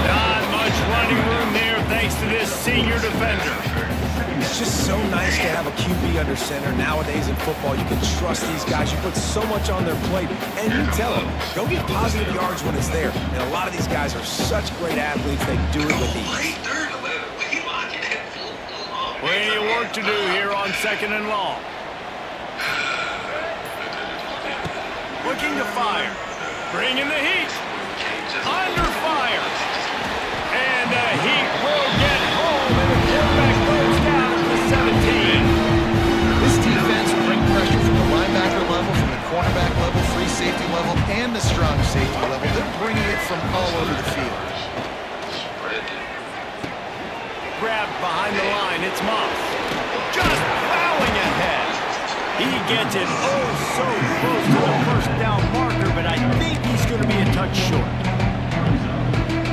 Not much running room there thanks to this senior defender. It's just so nice to have a QB under center. Nowadays in football, you can trust these guys. You put so much on their plate, and you tell them, go get positive yards when it's there. And a lot of these guys are such great athletes, they do it with ease. Plenty of work to do here on second and long. Looking to fire. Bringing the heat. Under fire. And the heat will get home. And the quarterback goes down at the 17. This defense will bring pressure from the linebacker level, from the cornerback level, free safety level, and the strong safety level. They're bringing it from all over the field. Grabbed behind the line. It's Moss. Just plowing ahead. He gets it oh so close to the first down marker, but I think he's going to be a touch short.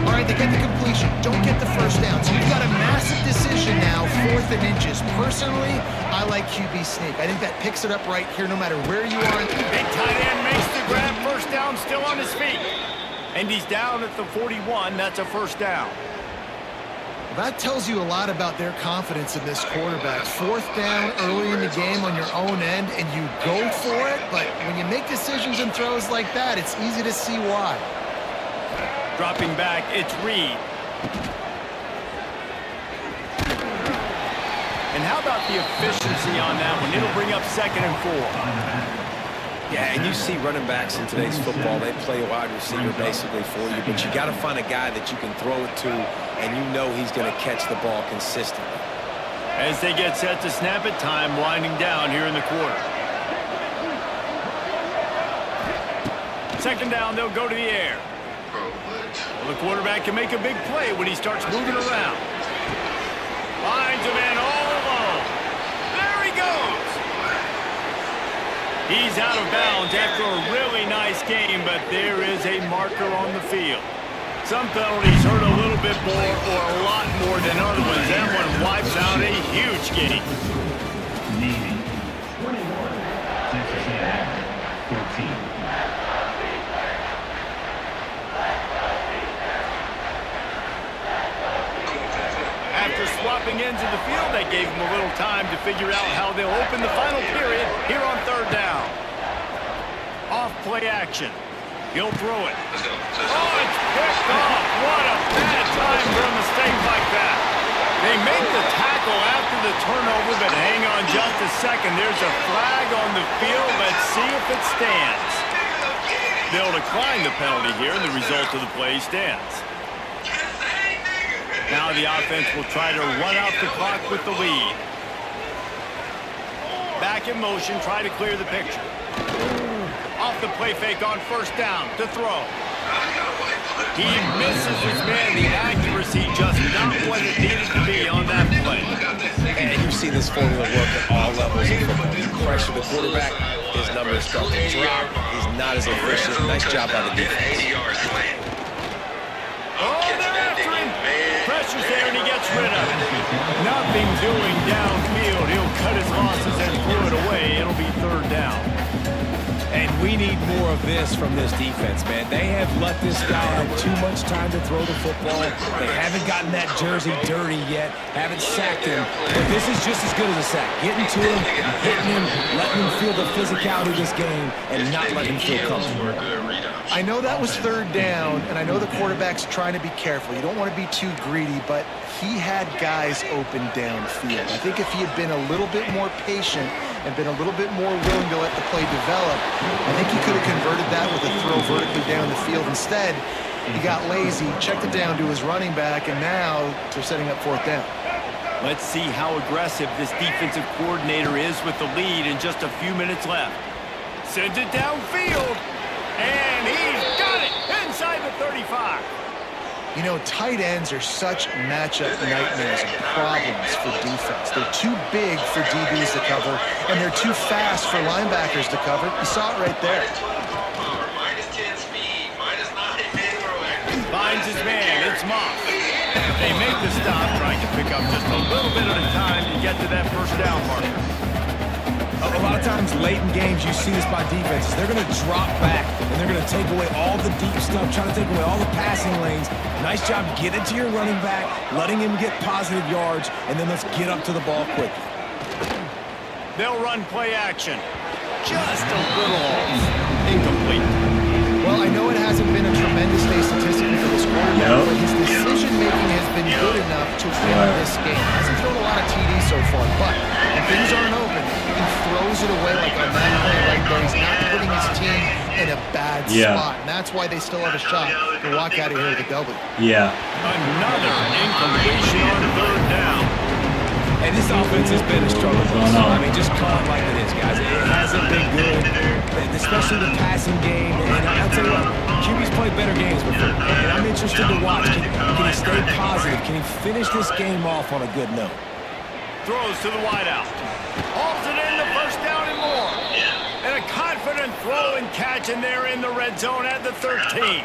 All right, they get the completion. Don't get the first down. So you've got a massive decision now, 4th and inches. Personally, I like QB sneak. I think that picks it up right here no matter where you are. Big tight end makes the grab. First down, still on his feet. And he's down at the 41. That's a first down. That tells you a lot about their confidence in this quarterback. 4th down early in the game on your own end, and you go for it, but when you make decisions and throws like that, it's easy to see why. Dropping back, it's Reed. And how about the efficiency on that one? It'll bring up 2nd and 4. Yeah, and you see running backs in today's football, they play a wide receiver basically for you, but you got to find a guy that you can throw it to, and you know he's going to catch the ball consistently. As they get set to snap it, time winding down here in the quarter. 2nd down, they'll go to the air. Well, the quarterback can make a big play when he starts moving around. Finds a man all alone. There he goes. He's out of bounds after a really nice game, but there is a marker on the field. Some penalties hurt a little bit more or a lot more than other ones. That one wipes out a huge game. Navy 21, Texas A&M 14. After swapping ends of the field, that gave him a little time to figure out how they'll open the final period here on 3rd down. Off play action. He'll throw it. Oh, it's picked off. What a bad time for a mistake like that. They make the tackle after the turnover, but hang on just a second. There's a flag on the field. Let's see if it stands. They'll decline the penalty here, and the result of the play stands. Now the offense will try to run out the clock with the lead. Back in motion, try to clear the picture. Off the play fake on 1st down to throw. He misses his man. The accuracy just not what it needed to be on that play. And you see this formula work at all levels of football. You pressure the quarterback, his numbers start to drop. He's not as efficient. Nice job by the defense. Oh, they're after him. Pressure's there, and he gets rid of it. Nothing doing downfield. He'll cut his losses and throw it away. It'll be 3rd down. we need more of this from this defense, man. They have let this guy have too much time to throw the football. They haven't gotten that jersey dirty yet, haven't sacked him. But this is just as good as a sack. Getting to him, hitting him, letting him feel the physicality of this game, and not letting him feel comfortable. I know that was third down, and I know the quarterback's trying to be careful. You don't want to be too greedy, but he had guys open downfield. I think if he had been a little bit more patient and been a little bit more willing to let the play develop, I think he could have converted that with a throw vertically down the field. Instead, he got lazy, checked it down to his running back, and now they're setting up fourth down. Let's see how aggressive this defensive coordinator is with the lead in just a few minutes left. Sends it downfield, and he's got it inside the 35. You know, tight ends are such matchup nightmares and problems for defense. They're too big for DBs to cover, and they're too fast for linebackers to cover. You saw it right there. Minus 10 speed, minus 9. Finds his man, it's Moss. They make the stop, trying to pick up just a little bit at a time to get to that first down marker. A lot of times late in games you see this by defenses. They're going to drop back and they're going to take away all the deep stuff, trying to take away all the passing lanes. Nice job getting to your running back, letting him get positive yards, and then let's get up to the ball quickly. They'll run play action. Just a little off. Incomplete. Well, I know it hasn't been a tremendous day statistically for this quarterback, but his decision-making has been good enough to win this game. Hasn't thrown a lot of TDs so far, but when things aren't open, he throws it away like on that play right there. He's not putting his team in a bad spot, and that's why they still have a shot to walk out of here with a W. Yeah. Another incompletion on third down. And this offense has been a struggle. I mean, just call it like it is, guys. It hasn't been good, especially the passing game. And I'll tell you what, QB's played better games before. And I'm interested to watch. Can he stay positive? Can he finish this game off on a good note? Throws to the wideout. Hauls it in the first down and more. And a confident throw and catch, and they're in the red zone at the 13.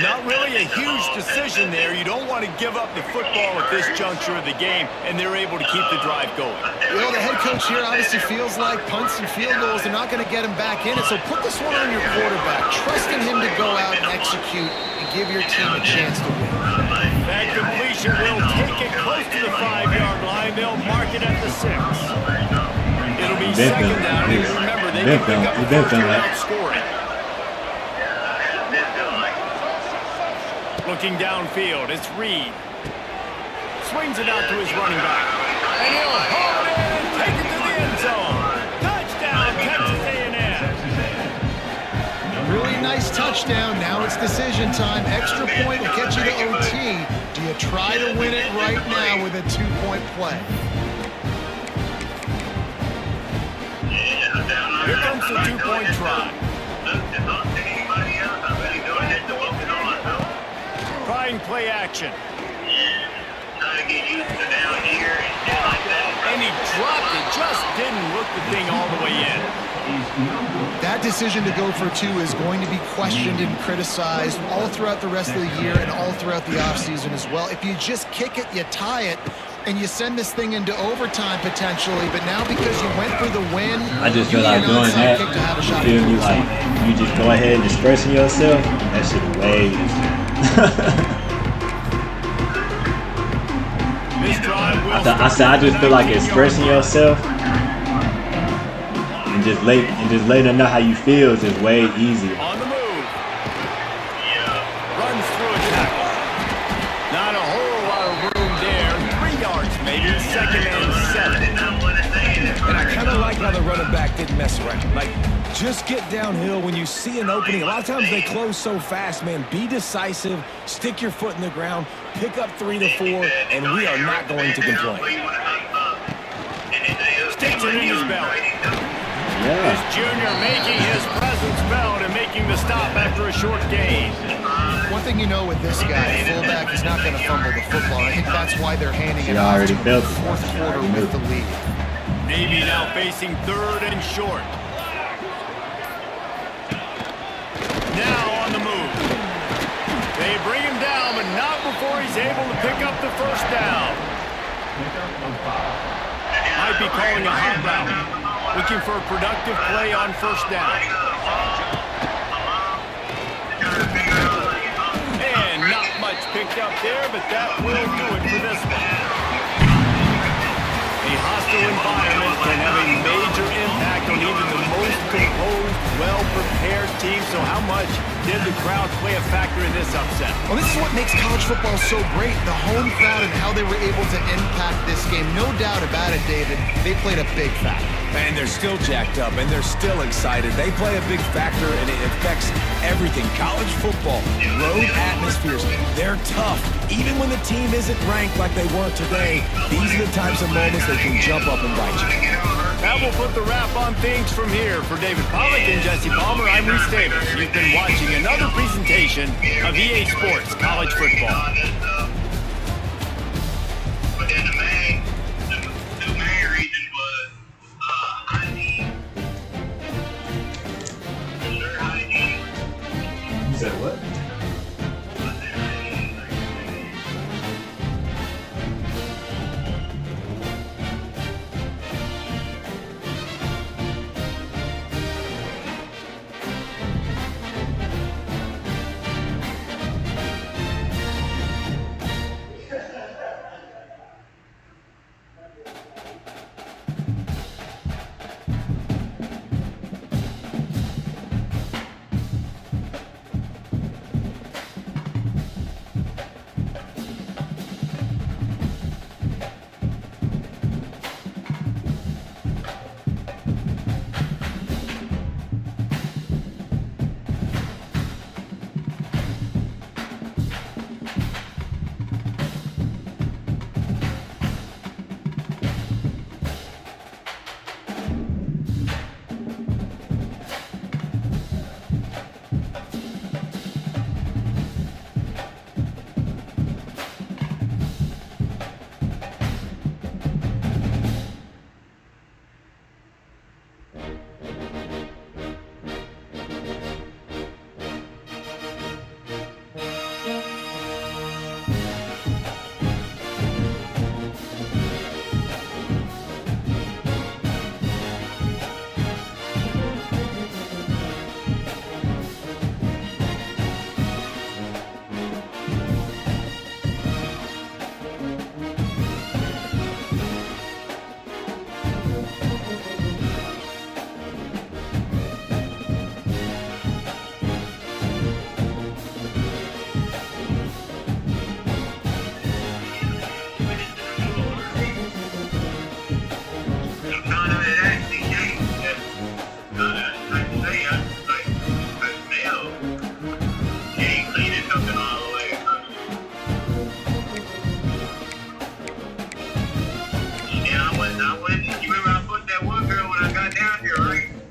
Not really a huge decision there. You don't want to give up the football at this juncture of the game, and they're able to keep the drive going. Well, the head coach here obviously feels like punts and field goals, they're not going to get him back in it, so put this one on your quarterback. Trusting him to go out and execute and give your team a chance to win. That completion will take it close to the 5-yard line. They'll mark it at the 6. It'll be second down, and remember, they can pick up the first without scoring. Looking downfield, it's Reed. Swings it out to his running back. And he'll haul it in and take it to the end zone. Touchdown, Texas A&M. Really nice touchdown. Now it's decision time. Extra point will get you to OT. Do you try to win it right now with a 2-point play? Here comes the 2-point try. Trying play action. And he dropped it, just didn't look the thing all the way in. That decision to go for 2 is going to be questioned and criticized all throughout the rest of the year and all throughout the offseason as well. If you just kick it, you tie it, and you send this thing into overtime potentially, but now because you went for the win, I just feel like doing that, you feel me, like, you just go ahead and expressing yourself, that shit way easier. I just feel like expressing yourself and just letting them know how you feel is just way easier. On the move. Runs through a tackle. Not a whole lot of room there. 3 yards maybe. Second and 7. And I kind of like how the running back didn't mess around. Like, just get downhill when you see an opening. A lot of times they close so fast, man. Be decisive. Stick your foot in the ground. Pick up 3 to 4, and we are not going to complain. Sticks it in his belt. This junior making his presence felt and making the stop after a short gain. One thing you know with this guy, fullback is not going to fumble the football. I think that's why they're handing it off to him in the fourth quarter with the lead. Navy now facing 3rd and short. Now on the move. They bring him down, but not before he's able to pick up the first down. Might be calling a hot route. looking for a productive play on first down. And not much picked up there, but that will do it for this one. A hostile environment can have a major impact on even the most composed, well-prepared team. So how much did the crowd play a factor in this upset? Well, this is what makes college football so great, the home crowd and how they were able to impact this game. No doubt about it, David. They played a big factor. And they're still jacked up, and they're still excited. They play a big factor, and it affects everything. College football, road atmospheres, they're tough. Even when the team isn't ranked like they were today, these are the types of moments they can jump up and bite you. That will put the wrap on things from here. For David Pollack and Jesse Palmer, I'm Reese Davis. You've been watching another presentation of EA Sports College Football. But then the main reason was hygiene. Sure, hygiene. You said what?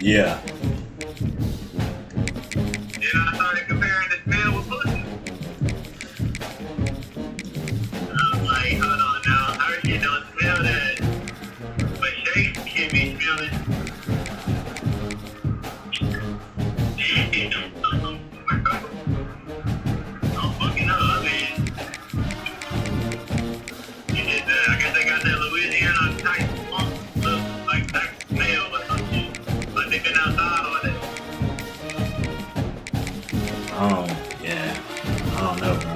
Yeah. Then I started comparing the smell with pussy. I'm like, hold on now, Hershey don't smell that. But Shake can be smelling. I'm fucking up, man. I guess they got that Louisiana type funk, like type smell or something. Like they been outside all day. Yeah. I don't know, bro.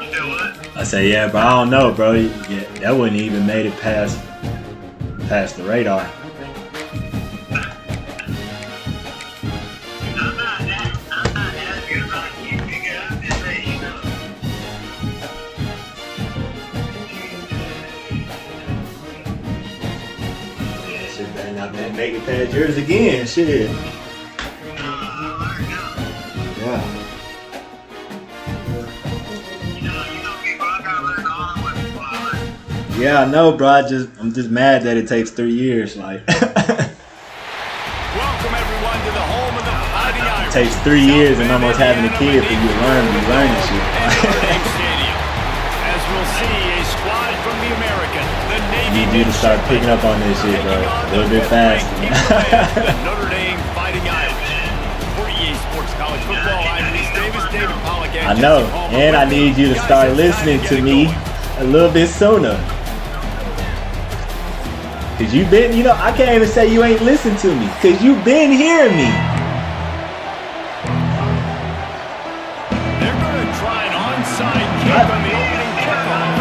You said what? I say, yeah, but I don't know, bro. Yeah, that wouldn't even made it past the radar. I'm not asking about you, nigga. I'm just saying, you know. Yeah, shit better not make it past yours again. Shit. Yeah. Yeah, I know, bro. I'm just mad that it takes 3 years. Like, Welcome everyone to the home of the Fighting Irish. it takes 3 years and almost having a kid for you to learn shit. Stadium. As we'll see, a squad from the American, the Navy Need you to start picking up on this shit, bro. A little bit faster. The Notre Dame Fighting Irish. For EA Sports College Football, I'm Reese Davis, David Pollack, and I know, Jesse Palmer. and I need you to Guys, start it's time listening get to it me going. a little bit sooner. Cause you been, you know, I can't even say you ain't listened to me. Cause you been hearing me. They're going to try an onside kick on the opening kickoff.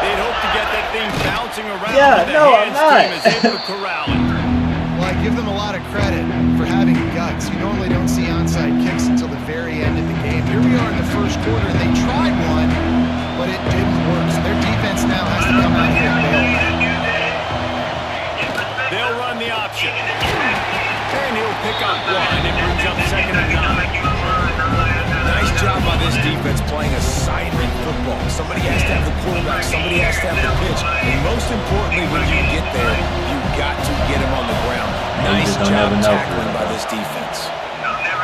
They'd hope to get that thing bouncing around. Yeah, but the no, I'm hands not. team is able to corral it. Well, I give them a lot of credit for having guts. You normally don't see onside kicks until the very end of the game. Here we are in the first quarter, and they tried one, but it didn't work. So their defense now has to come out here and bail. They'll run the option. And he'll pick up one and brings up 2nd and 9. Nice job by this defense playing assignment football. Somebody has to have the quarterback. Somebody has to have the pitch. And most importantly, when you get there, you've got to get him on the ground. Nice job tackling by this defense.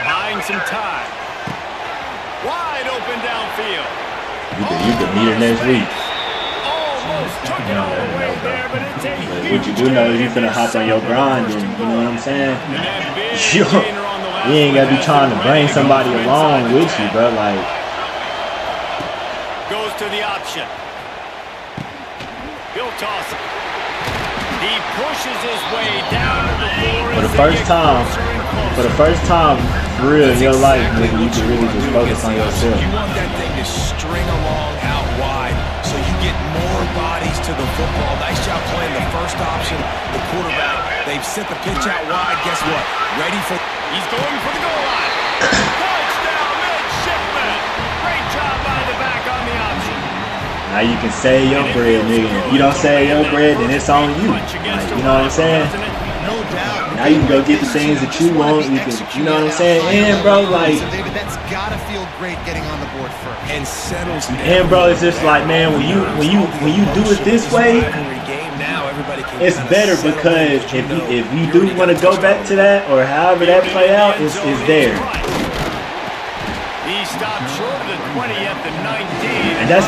Buying some time. Wide open downfield. You could meet her next week. Almost took it all the way there, but it's a But what you do know is you finna hop on your grind, and you know what I'm saying? You ain't gotta be trying to bring somebody along with you, bro. Like, goes to the option. He'll toss it. He pushes his way down to the floor. for the first time, for real in your life, nigga, you can really just focus on yourself. You want that thing to string along out wide so you get more bodies to the football. Nice job playing the first option, the quarterback. They've sent the pitch out wide. Guess what? Ready for... He's going for the goal line. Touchdown, midshipman. Great job by the back on the option. Now you can save your bread, nigga. If you don't save your bread, then it's on you. Like, you know what I'm saying? No doubt. Now you can go get the things that you want. You can, you know what I'm saying? And bro, like, So David, that's gotta feel great getting on the board first. And settles... and bro, it's just like, man, when you do it this way, it's better because if you do want to go back to that or however that play out, is there. He stopped short of the 20 at the 19. And that's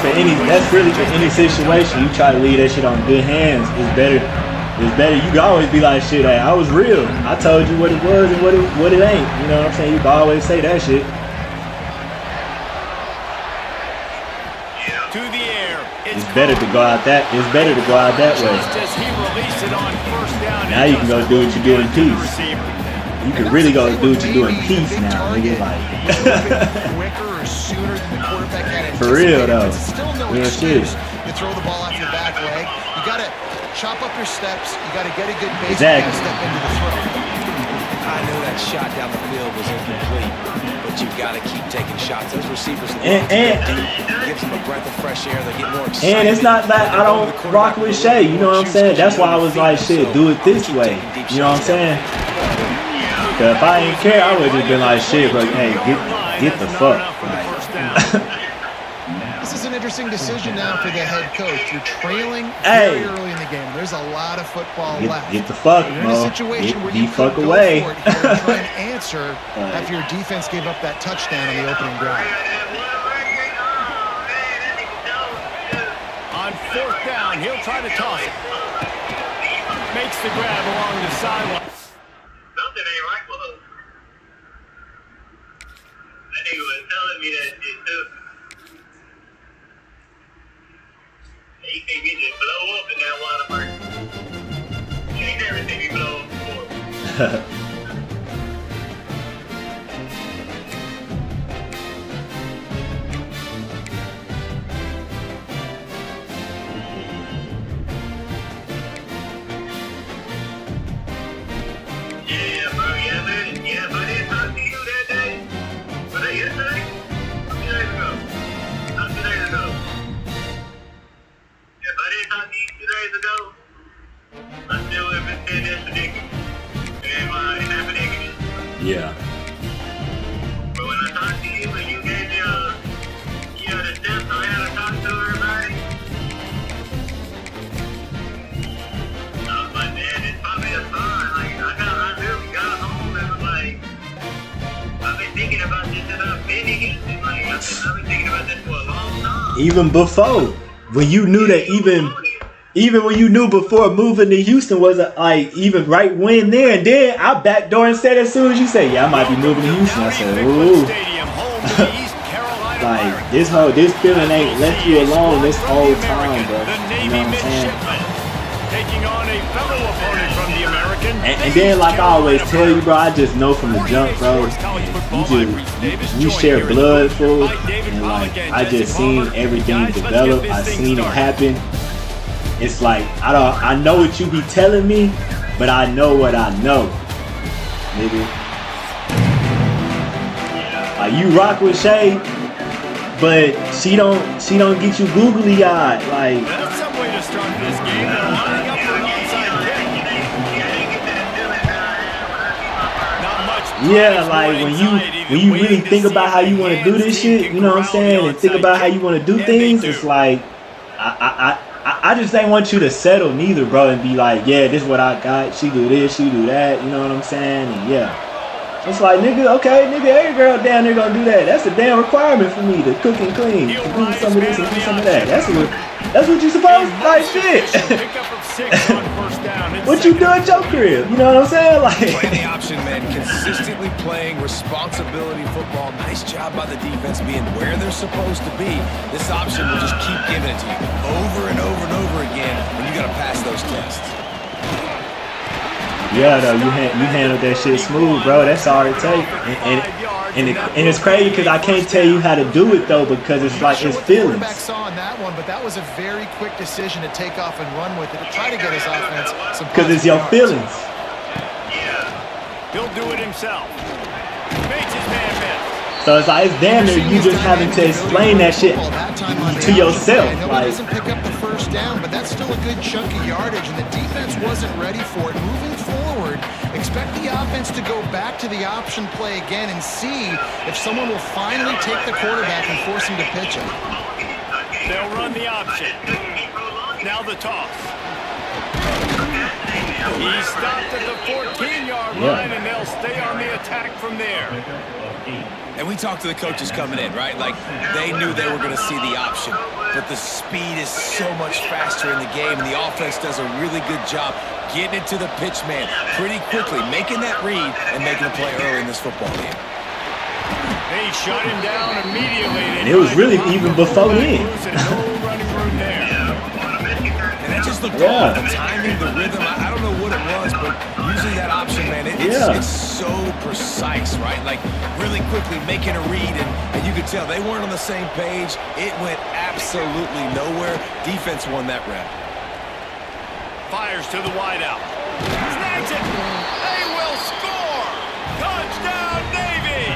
really for any situation. You try to leave that shit on good hands. It's better. You can always be like, shit, hey, I was real. I told you what it was and what it ain't. You know what I'm saying? You can always say that shit. To the air. It's better to go out that. It's better to go out that way. Just as he released it on first down. Now you can go do what you do in peace. You can really go do what you do in peace now, nigga. Like, quicker or sooner than the quarterback had for real though. It's still no Real shit. excuse to throw the ball off your back leg. You gotta chop up your steps. You gotta get a good base. Exactly. You gotta step into the throw. I know that shot down the field was incomplete, but you've got to keep taking shots. Those receivers And gives them a breath of fresh air. They get more excited. And it's not that I don't rock with Shay, you know what I'm saying? That's why I was like, shit, do it this way. You know what I'm saying? Cause if I ain't care, I would have been like, shit, bro, hey, get the fuck. This is an interesting decision now for the head coach. You're trailing Hey. very early in the game. There's a lot of football left. Get the fuck, You're in a bro. situation where Get you the fuck could go away. for it here and try and answer after your defense gave up that touchdown on the opening drive. On fourth down, he'll try to toss it. Makes the grab along the sideline. Something ain't right with her. That nigga was telling me that shit too. He think he just blow up in that water. He ain't never seen me blow up before. Yeah, bro, yeah, man. Yeah, but I didn't talk to you that day. Was that yesterday? 2 days ago. Not 2 days ago. If I didn't talk to you 2 days ago, I still would have been saying that predicament. And in that predicament. Yeah. But when I talked to you and you gave me the steps on how to talk to everybody, I was like, man, it's probably a sign. Like, I really got home and was like, I've been thinking about this since I've been in Houston. Like, I've been thinking about this for a long time. Even before, when you knew that even when you knew before moving to Houston wasn't like even right when there and then I backdoor and said as soon as you say, yeah, I might be moving to Houston. I said, ooh. Stadium, home to the East Carolina Like, Like this feeling ain't left you alone this whole time, bro. The You Navy know what I'm saying? midshipman taking on a fellow opponent from the American. And then, like I always tell you, bro, I just know from the jump, bro. We share blood, fool, and like I just seen everything develop. I seen it happen. It's like I know what you be telling me, but I know what I know, nigga. Like you rock with Shay, but she don't get you googly eyed. Like That's some way to start this game. They're lining up for an onside kick. Not much. yeah, like when you really think about how you want to do this shit, you know what I'm saying, and think about how you want to do things, it's like I just ain't want you to settle neither, bro, and be like, yeah, this is what I got. She do this, she do that. You know what I'm saying? And yeah. It's like, nigga, okay, nigga, every girl down there gonna do that. That's a damn requirement for me to cook and clean, to do some of this and do some of that. That's what you supposed to, like, shit. What you do at your crib? You know what I'm saying? Like, Playing the option, man, consistently playing responsibility football. Nice job by the defense being where they're supposed to be. This option will just keep giving it to you over and over and over again, and you got to pass those tests. yeah, though, you handled that shit smooth, bro. That's all it takes. And it's crazy because I can't tell you how to do it though, because it's like it's feelings. Quarterback saw on that one, but that was a very quick decision to take off and run with it to try to get his offense some. Because it's your feelings. He'll do it himself. Makes his man miss. So it's like it's damn near you just having to explain that shit to yourself. I know he Like, doesn't pick up the first down, but that's still a good chunk of yardage, and the defense wasn't ready for it. Moving forward, expect the offense to go back to the option play again and see if someone will finally take the quarterback and force him to pitch it. They'll run the option. Now the toss. He stopped at the 14-yard line, and they'll stay on the attack from there. And we talked to the coaches coming in, right? Like, they knew they were going to see the option. But the speed is so much faster in the game, and the offense does a really good job getting it to the pitch man pretty quickly, making that read and making a play early in this football game. They shut him down immediately. and it was really even before then. No running room there. And that just looked Yeah. off. The timing, the rhythm, I don't know what it was, but usually that option, man, it's so precise, right? Like, really quickly making a read, and you could tell they weren't on the same page. It went absolutely nowhere. Defense won that rep. Fires to the wideout. Snags it. They will score. Touchdown, Navy.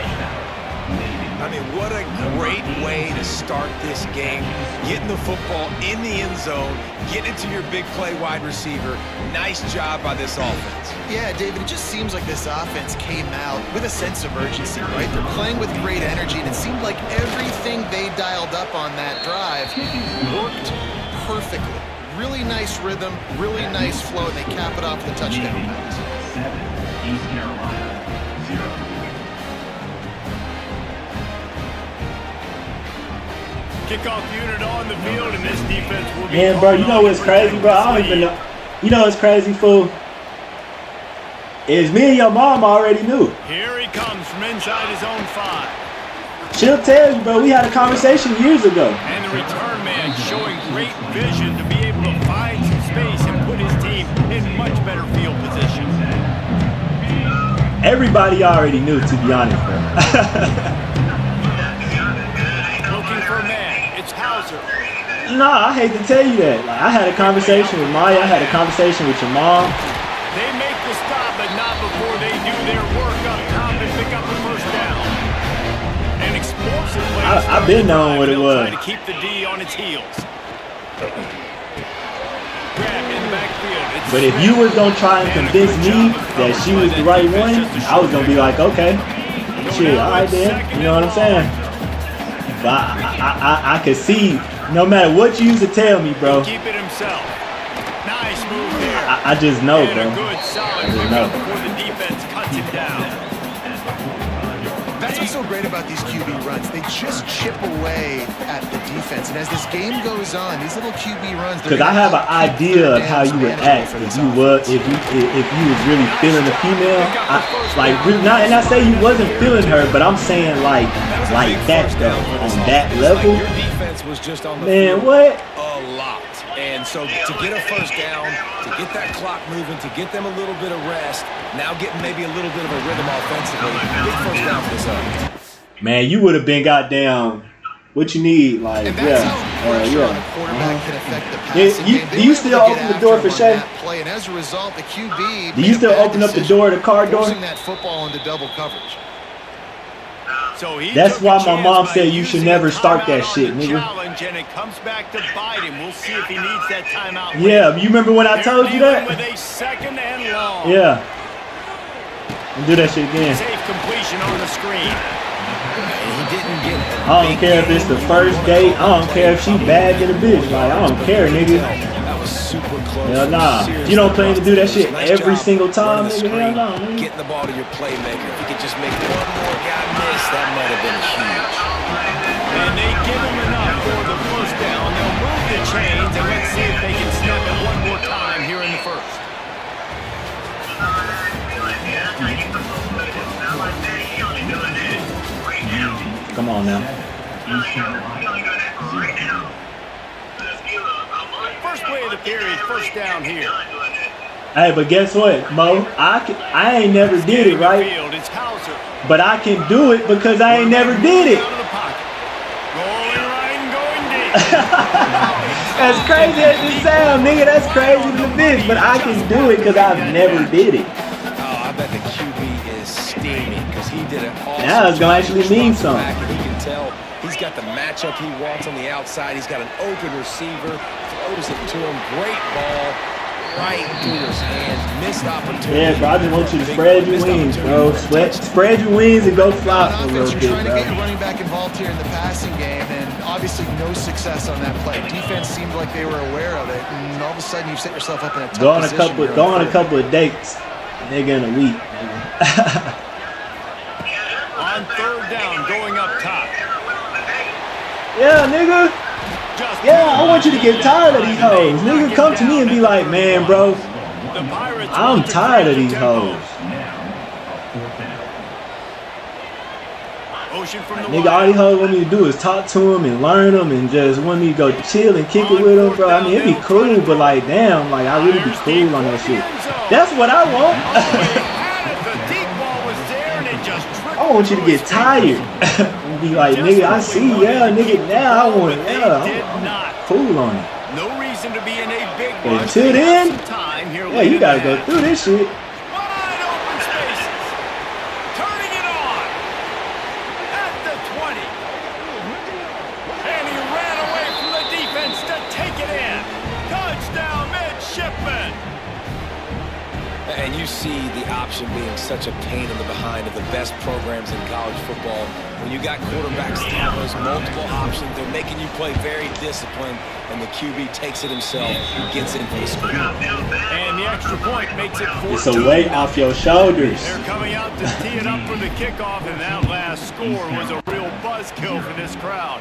I mean, what a great way to start this game. Getting the football in the end zone, getting it to your big play wide receiver. Nice job by this offense. Yeah, David, it just seems like this offense came out with a sense of urgency, right? They're playing with great energy, and it seemed like everything they dialed up on that drive worked perfectly. Really nice rhythm, really nice flow, and they cap it off with a touchdown pass. 7, East Carolina, 0. Kickoff unit on the field, and this defense will be. Man, bro, you know what's crazy, bro? I don't even know. You know what's crazy, fool? Is me and your mom already knew. Here he comes from inside his own 5. She'll tell you, bro. We had a conversation years ago. And the return man showing great vision to be able to find some space and put his team in much better field position. Everybody already knew, to be honest, bro. Looking for a man. It's Hauser. Nah, I hate to tell you that. Like, I had a conversation with Maya. I had a conversation with your mom. They make the stop, but not before they do their work up top and pick up the first down. An explosive play. I've been knowing what it was. Try to keep the D on its heels. Grab in the backfield. It's But if you was gonna try and convince me that she was the right one, I was gonna be like, okay, shit, all right then. You know what I'm saying? But I could see, no matter what you used to tell me, bro, keep it himself. Nice move there. I just know, And bro. a good solid I just pickup know. before the defense cuts it down. That's what so great about these QB runs? They just chip away at the defense. And as this game goes on, these little QB runs. Because I have an idea of how you would act if you was really feeling the female. And I say you wasn't feeling her, but I'm saying like that though, on that level. Your defense was just on the Man, field what? a lot. And so to get a first down, to get that clock moving, to get them a little bit of rest, now getting maybe a little bit of a rhythm offensively, big first down for this up. Man, you would have been goddamn. What you need, like, And that's how pressure on a quarterback can affect the passing game. Do you still open the door for Shay? And as a result, the QB Do you still open up the door, the car door? forcing that football into double coverage. So That's why my mom said you should never start that shit, nigga. And it comes back to bite him. We'll see if he needs that timeout. Yeah, you remember when I told you that? With a second and long. Yeah. And do that shit again. Safe completion on the screen. And he didn't get it. I don't care if it's the first date. I don't care if she bad to the bitch. Like, I don't care, nigga. That was super close. Hell nah. You don't plan to do that shit every single time, nigga. Hell nah, nigga. Getting the ball to your playmaker. If he could just make one more guy miss, that might have been huge. And they give him enough for the first down. They'll move the chains, and let's see if they can snap it one more time here in the first. Come on now. First play of the period, first down here. Hey, but guess what, Mo? I ain't never did it, right? Field, it's Hauser. But I can do it because I ain't never did it. Out of the pocket. Rolling right and going deep. As crazy as it sounds, nigga, that's crazy to the bitch. But I can do it because I've never did it. Oh, I bet the QB is steaming because he did it all. Now it's gonna actually mean something. He can tell he's got the matchup he wants on the outside. He's got an open receiver. Throws it to him. Great ball. Right through his hands. Missed opportunity. Yeah, bro, I just want you to spread your wings, bro. Spread your wings and go flop a little You're bit, trying to get your bro. running back involved here in the passing game, and obviously no success on that play. Defense seemed like they were aware of it, and all of a sudden you've set yourself up in a tough Go on position. a couple of dates, nigga, in a week. Nigga. On third down, going up top. Yeah, nigga. Just Yeah, I want you to get tired of these hoes. Nigga, come to me and be like, man, bro, the Pirates I'm want to tired of change these the tempo. hoes. Motion from the Nigga, all these hoes want me to do is talk to them and learn them and just want me to go chill and kick it with them, bro. I mean, it'd be cool, but like, damn, like, I really be cool on that shit. That's what I want. The deep ball was there and it just tripped. I want you to get tired. And be like, nigga, I see, yeah, nigga, now I want, yeah, Did I'm not. cool on it. No reason to be in a big But rush. until They have then, some time here yeah, late you in gotta the go half. through this shit. Wide open spaces. Turning it on. At the 20. And he ran away from the defense to take it in. Touchdown, Midshipman. And you see the option being such a pain in the behind of the best programs in college football. When you got quarterbacks that have those multiple options, they're making you play very disciplined, and the QB takes it himself, gets it in for the score. And the extra point makes it 4-2. It's a weight off your shoulders. They're coming out to tee it up for the kickoff, and that last score was a real buzzkill for this crowd.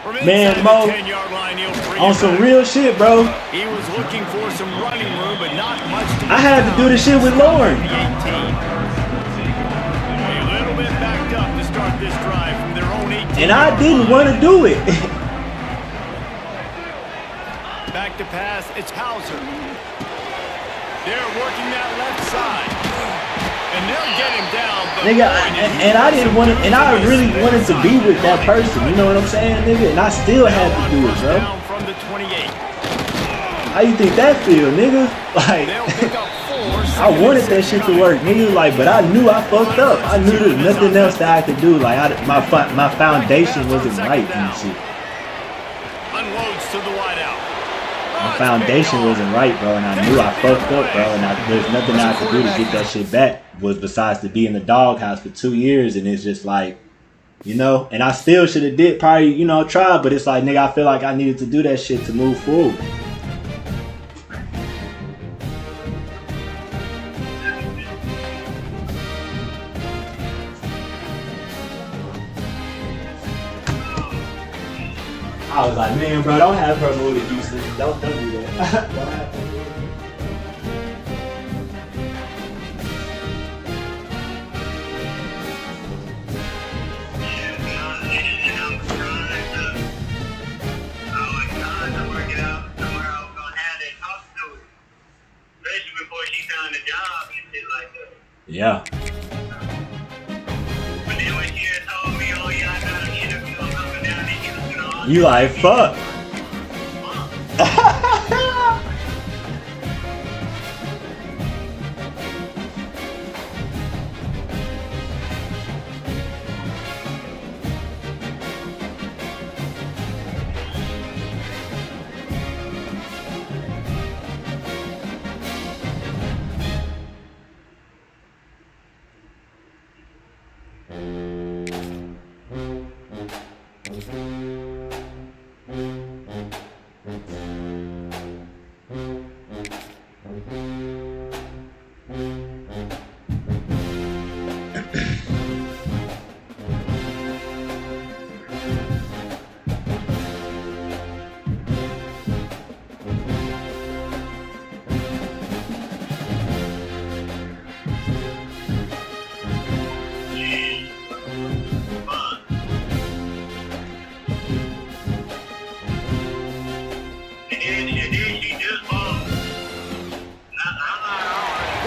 From Man, inside Mo, the 10-yard line, he'll bring On it some back. real shit, bro. He was looking for some running room, but not much to I had to do this shit with Lauren. the 18. A little bit backed up to start this drive from their own 18. And I didn't want to do it. Back to pass, it's Hauser. They're working that left side. And they'll get him down. But Nigga, boy, and I didn't want to, and I really wanted to be with that person. You know what I'm saying, nigga? And I still had to do it, First bro. down from the 28. How you think that feel, nigga? Like, They'll pick up 4. I wanted that shit to work, nigga. Like, but I knew I fucked up. I knew there's nothing else that I could do. Like, my foundation wasn't right and shit. Unloads to the wideout. My foundation wasn't right, bro, and I knew I fucked up, bro, and there's nothing I could do to get that shit back was besides to be in the doghouse for 2 years, and it's just like, you know, and I still should have did probably, you know, try, but it's like, nigga, I feel like I needed to do that shit to move forward. I was like, man, bro, don't have her move to Houston. Don't do that. Don't have her move. Yeah. But then when she had told me, oh yeah, I got an interview, I'm coming down to Houston. You like, fuck.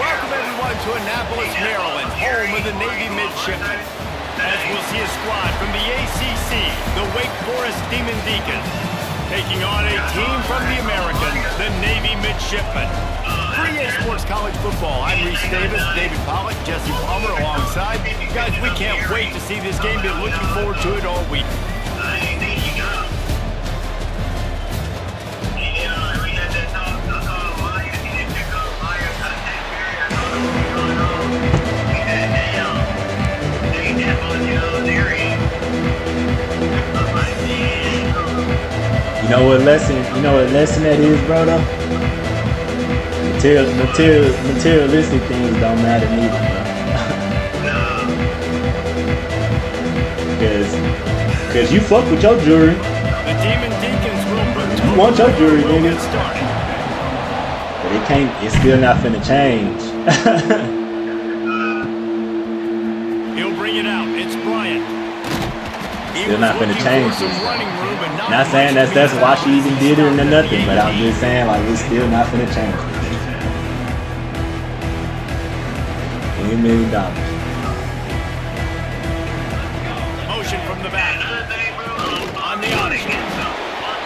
Welcome everyone to Annapolis, Maryland, home of the Navy Midshipmen. As we'll see a squad from the ACC, the Wake Forest Demon Deacons, taking on a team from the American, the Navy Midshipmen. For EA Sports College Football, I'm Reese Davis, David Pollock, Jesse Palmer alongside. Guys, we can't wait to see this game. Been looking forward to it all week. You know what lesson that is, bro, though? Materialistic things don't matter neither, bro. Cause you fuck with your jewelry. The Demon Deacons will You want your jewelry, nigga. get started. But it's still not finna change. He'll bring it out. It's Bryant. Still not finna change this. Not saying that's why she even did it or nothing, but I'm just saying like it's still not finna change. $20 million. Motion from the back. On the option.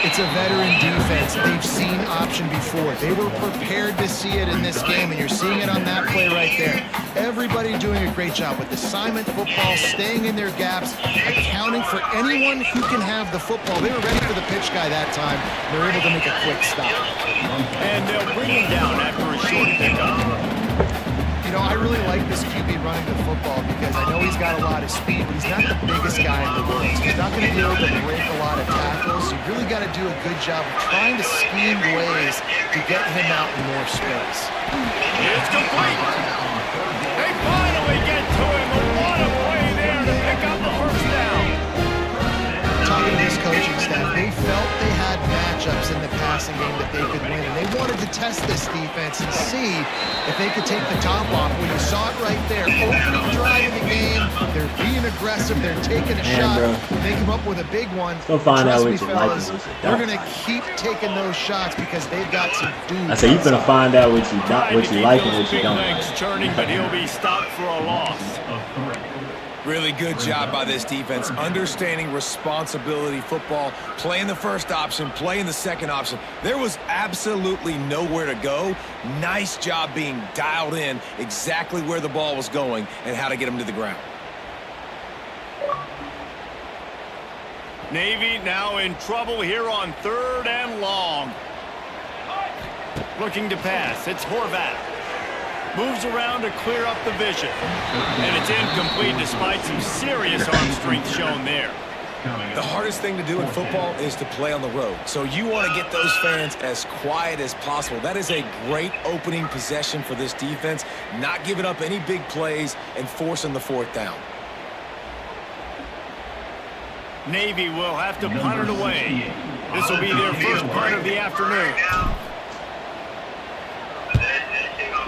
It's a veteran defense. They've seen option before. They were prepared to see it in this game, and you're seeing it on that play right there. Everybody doing a great job with assignment football, staying in their gaps, accounting for anyone who can have the football. They were ready for the pitch guy that time. They were able to make a quick stop. And they'll bring him down after a short pickup. You know, I really like this QB running the football because I know he's got a lot of speed, but he's not the biggest guy in the world. So he's not going to be able to break a lot of tackles. So you really got to do a good job of trying to scheme ways to get him out in more space. It's complete. They finally get to him. But what a play there to pick up the first down. Talking to this coaching staff, they felt they had matchups in the passing game that they could win, and they wanted to test this defense and see if they could take the top off. When you saw it right there, opening drive of the game, they're being aggressive, they're taking a shot, they come up with a big one. Go find out Trust what me, you like fellas, and what you they're don't. going to keep taking those shots because they've got some dudes. I said you finna find out what you like and what you Big don't. legs churning, but he'll be stopped for a loss. Really good job by this defense, understanding responsibility football, playing the first option, playing the second option. There was absolutely nowhere to go. Nice job being dialed in exactly where the ball was going and how to get him to the ground. Navy now in trouble here on 3rd and long. Looking to pass. It's Horvath. Moves around to clear up the vision. And it's incomplete despite some serious arm strength shown there. The hardest thing to do in football is to play on the road. So you want to get those fans as quiet as possible. That is a great opening possession for this defense, not giving up any big plays and forcing the 4th down. Navy will have to punt it away. This will be their first punt of the afternoon.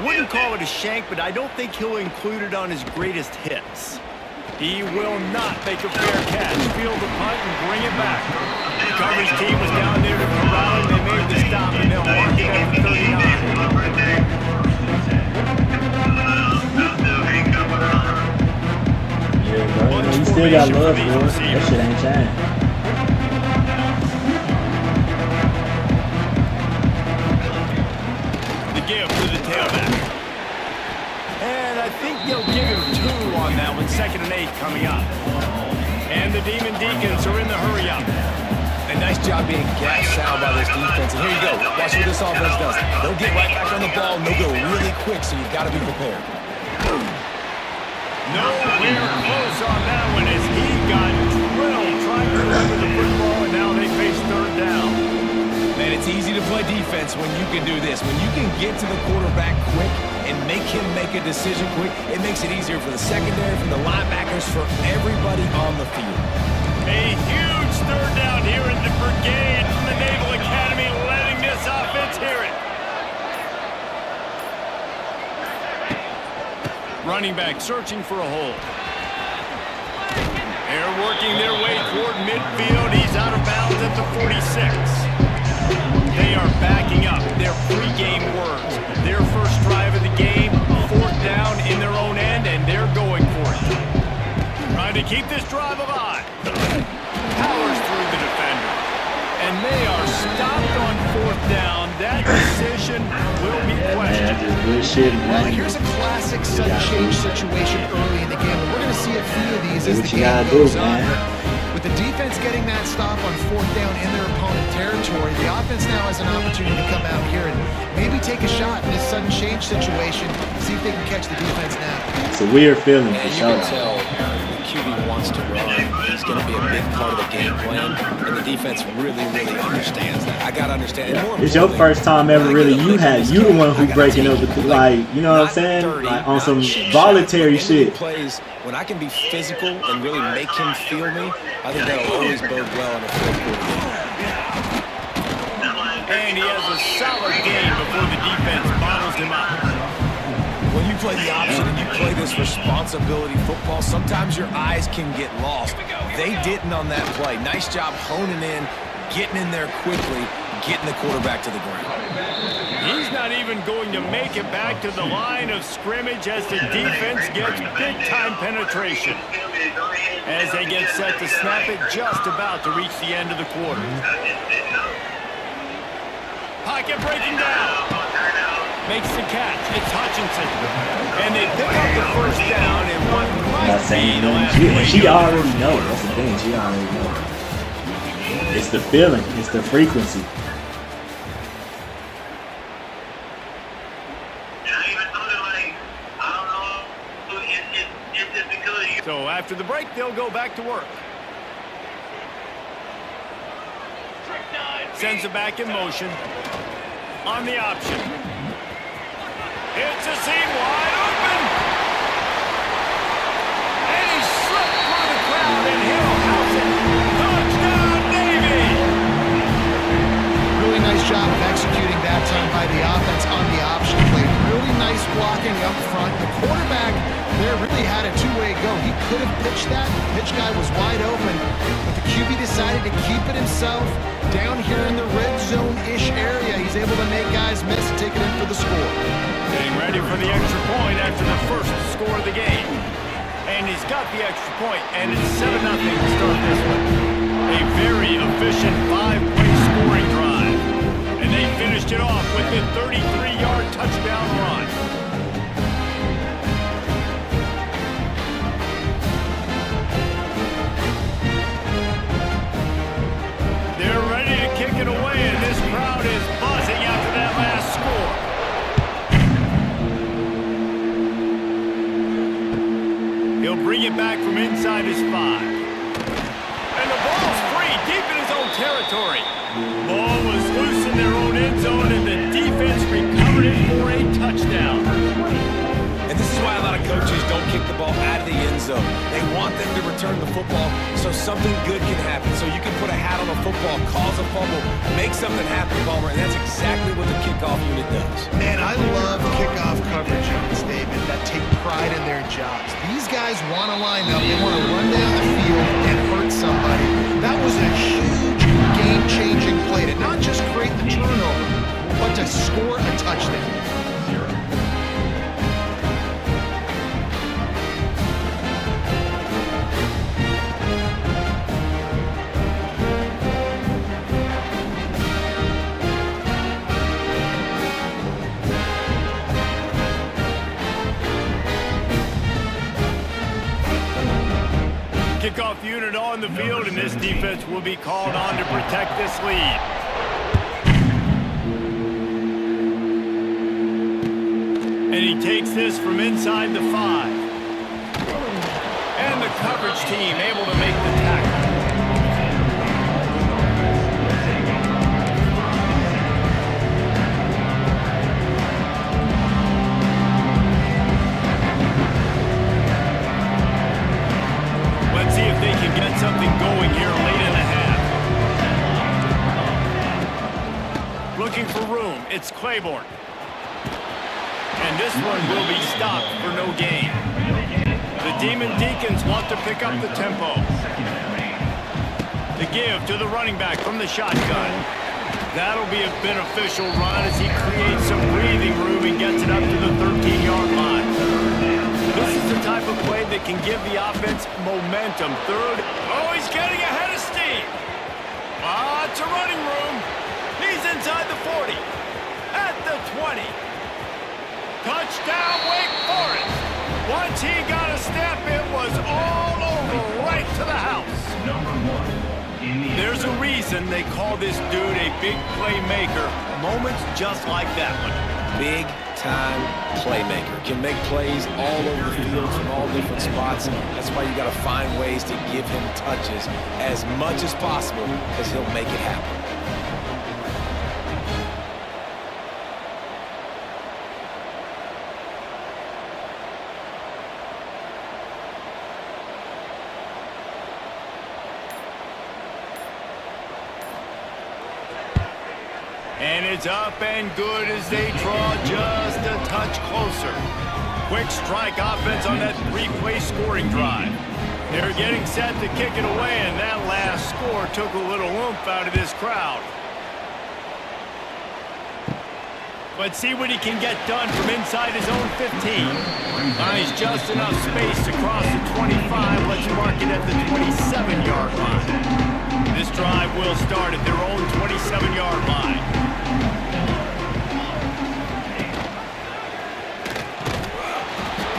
Wouldn't call it a shank, but I don't think he'll include it on his greatest hits. He will not make a fair catch. Field the punt and bring it back. The coverage team was down there to corral him. They made the stop, and they'll mark it at the 39. Yeah, bro. You still got love for it. That shit ain't changed. The give to the tailback. And I think they'll give him 2 on that one. 2nd and 8 coming up. And the Demon Deacons are in the hurry up. A nice job being gas sound by this defense. And here you go. Watch what this offense does. They'll get right back on the ball, and they'll go really quick, so you got to be prepared. Nowhere close on that one as he got drilled trying to deliver the football, and now they face 3rd down. Man, it's easy to play defense when you can do this. When you can get to the quarterback quick and make him make a decision quick, it makes it easier for the secondary, for the linebackers, for everybody on the field. A huge 3rd down here in the brigade from the Naval Academy, letting this offense hear it. Running back searching for a hole. They're working their way toward midfield. He's out of bounds at the 46. They are backing up their pregame words. Their first drive of the game, 4th down in their own end, and they're going for it. Trying to keep this drive alive. Powers through the defender. And they are stopped on 4th down. That decision will be questioned. Good shit, Well, man. here's a classic sudden change situation early in the game. We're going to see a few of these as the game gotta goes do, on. man. With the defense getting that stop on 4th down in their opponent territory, the offense now has an opportunity to come out here and maybe take a shot in this sudden change situation, see if they can catch the defense now. It's a weird feeling for And you sure. can tell the QB wants to run. He's going to be a big part of the game plan, and the defense really, really understands that. I got to understand. And more It's your importantly, first time ever when I really get a you big had this you the game, one I who gotta breaking take up it. with like you know what I'm Not saying? dirty, Like on not some cheap voluntary shot, but in shit. big plays, when I can be physical and really make him feel me, I think that'll always bode well in a 4th quarter game. And he has a solid game before the defense bottles him up. When you play the option and you play this responsibility football, sometimes your eyes can get lost. They didn't on that play. Nice job honing in, getting in there quickly, getting the quarterback to the ground. He's not even going to make it back to the line of scrimmage as the defense gets big-time penetration. As they get set to snap it, just about to reach the end of the quarter. Pocket breaking down. Makes the catch. It's Hutchinson. And they pick up the 1st down in what I'm might not be saying the last nothing. play. She already knows. That's the thing. She already knows. It's the feeling. It's the frequency. So after the break, they'll go back to work. Sends it back in motion. On the option. It's a seam wide open. And he slipped through the crowd and he'll house it. Touchdown, Navy! Really nice job of executing that time by the offense on the option play. Really nice blocking up front. The quarterback there really had a two-way go. He could have pitched that. The pitch guy was wide open, but the QB decided to keep it himself down here in the red zone-ish area. He's able to make guys miss and take it in for the score. Getting ready for the extra point after the first score of the game. And he's got the extra point, and it's 7-0 to start this one. A very efficient 5-play scoring drive. And they finished it off with a 33-yard touchdown run. They're ready to kick it away, and this crowd is buzzing after that last score. He'll bring it back from inside his 5. And the ball's free, deep in his own territory. Ball was loose in their own end zone, and the defense recovered it for a touchdown. And this is why a lot of coaches don't kick the ball out of the end though. They want them to return the football so something good can happen. So you can put a hat on a football, cause a fumble, make something happen, Palmer, and that's exactly what the kickoff unit does. Man, I love kickoff coverage units, David, that take pride in their jobs. These guys want to line up. They want to run down the field and hurt somebody. That was a huge game-changing play to not just create the turnover, but to score a touchdown. Kickoff unit on the field, and this defense will be called on to protect this lead. And he takes this from inside the 5. And the coverage team able to make the tackle. See if they can get something going here late in the half. Looking for room, it's Claiborne. And this one will be stopped for no gain. The Demon Deacons want to pick up the tempo. The give to the running back from the shotgun. That'll be a beneficial run as he creates some breathing room and gets it up to the 13-yard line. This is the type of play that can give the offense momentum. Third. Oh, he's getting ahead of steam. It's a running room. He's inside the 40. At the 20. Touchdown, Wake Forest. Once he got a step, it was all over right to the house. There's a reason they call this dude a big playmaker. Moments just like that one. Big-time playmaker. Can make plays all over the field from all different spots. That's why you got to find ways to give him touches as much as possible because he'll make it happen. And it's up and good as they draw just a touch closer. Quick strike offense on that 3-play scoring drive. They're getting set to kick it away, and that last score took a little oomph out of this crowd. Let's see what he can get done from inside his own 15. Finds just enough space to cross the 25. Let's mark it at the 27-yard line. This drive will start at their own 27-yard line.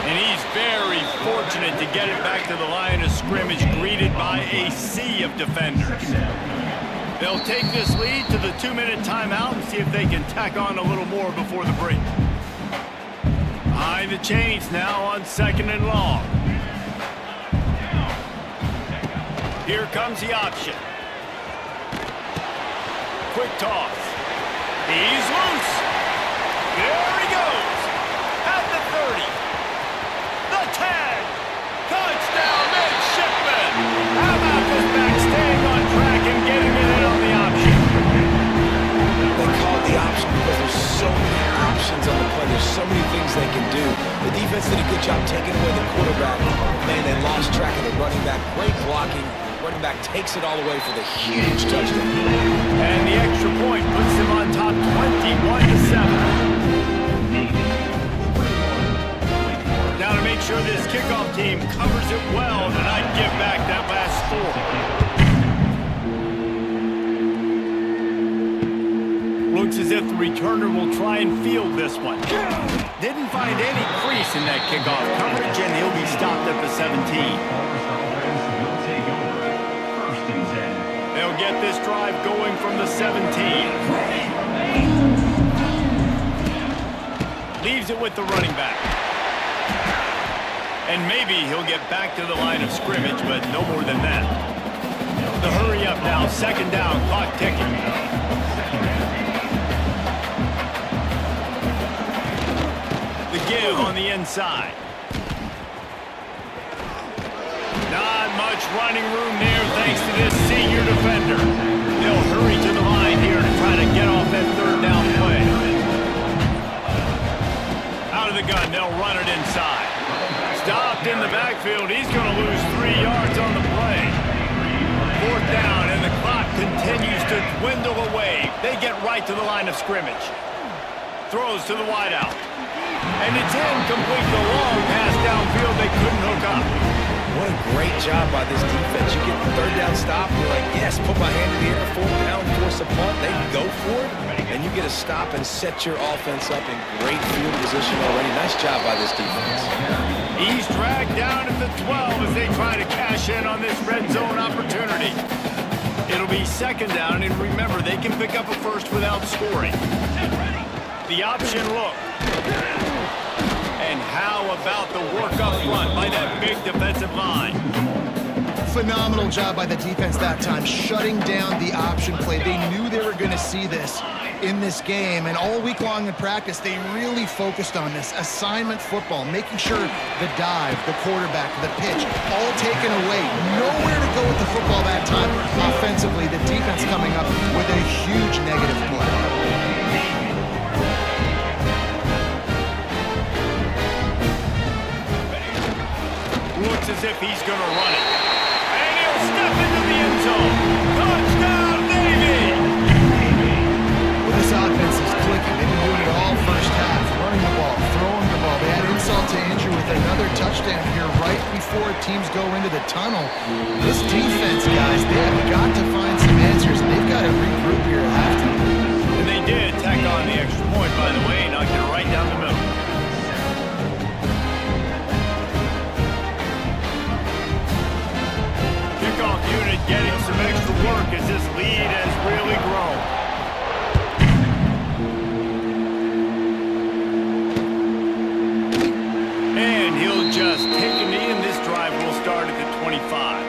And he's very fortunate to get it back to the line of scrimmage, greeted by a sea of defenders. They'll take this lead to the 2-minute timeout and see if they can tack on a little more before the break. Behind the chains now on 2nd and long. Here comes the option. Quick toss. He's loose. There he goes. At the 30. The 10. Touchdown, midshipman. How about this back staying on track and getting it in on the option? They call it the option because there's so many options on the play. There's so many things they can do. The defense did a good job taking away the quarterback. Man, they lost track of the running back. Great blocking. Running back takes it all away for the huge touchdown. And the extra point puts them on top 21-7. Now to make sure this kickoff team covers it well, then I'd give back that last score. Looks as if the returner will try and field this one. Didn't find any crease in that kickoff coverage, and he'll be stopped at the 17. They'll get this drive going from the 17. Leaves it with the running back. And maybe he'll get back to the line of scrimmage, but no more than that. The hurry up now, 2nd down, clock ticking. The give on the inside. much running room there thanks to this senior defender. They'll hurry to the line here to try to get off that third down play. Out of the gun, they'll run it inside. Stopped in the backfield. He's going to lose 3 yards on the play. Fourth down, and the clock continues to dwindle away. They get right to the line of scrimmage. Throws to the wideout. And it's incomplete. The long pass downfield they couldn't hook up. What a great job by this defense. You get the third down stop, you're like, yes, put my hand in the air, fourth down, force a punt. They go for it, and you get a stop and set your offense up in great field position already. Nice job by this defense. He's dragged down at the 12 as they try to cash in on this red zone opportunity. It'll be second down, and remember, they can pick up a first without scoring. The option look. And how about the work up front by that big defensive line? Phenomenal job by the defense that time, shutting down the option play. They knew they were going to see this in this game, and all week long in practice, they really focused on this assignment football, making sure the dive, the quarterback, the pitch, all taken away. Nowhere to go with the football that time. Offensively, the defense coming up with a huge negative play. Looks as if he's going to run it. And he'll step into the end zone. Touchdown, Navy! Well, this offense is clicking. They've been doing it all first half. Running the ball, throwing the ball. They had insult to injury with another touchdown here right before teams go into the tunnel. This defense, guys, they have got to find some answers, and they've got to regroup here at halftime. And they did tack on the extra point, by the way, knocked it right down the middle. Kickoff unit getting some extra work as this lead has really grown. And he'll just take a knee, and this drive will start at the 25.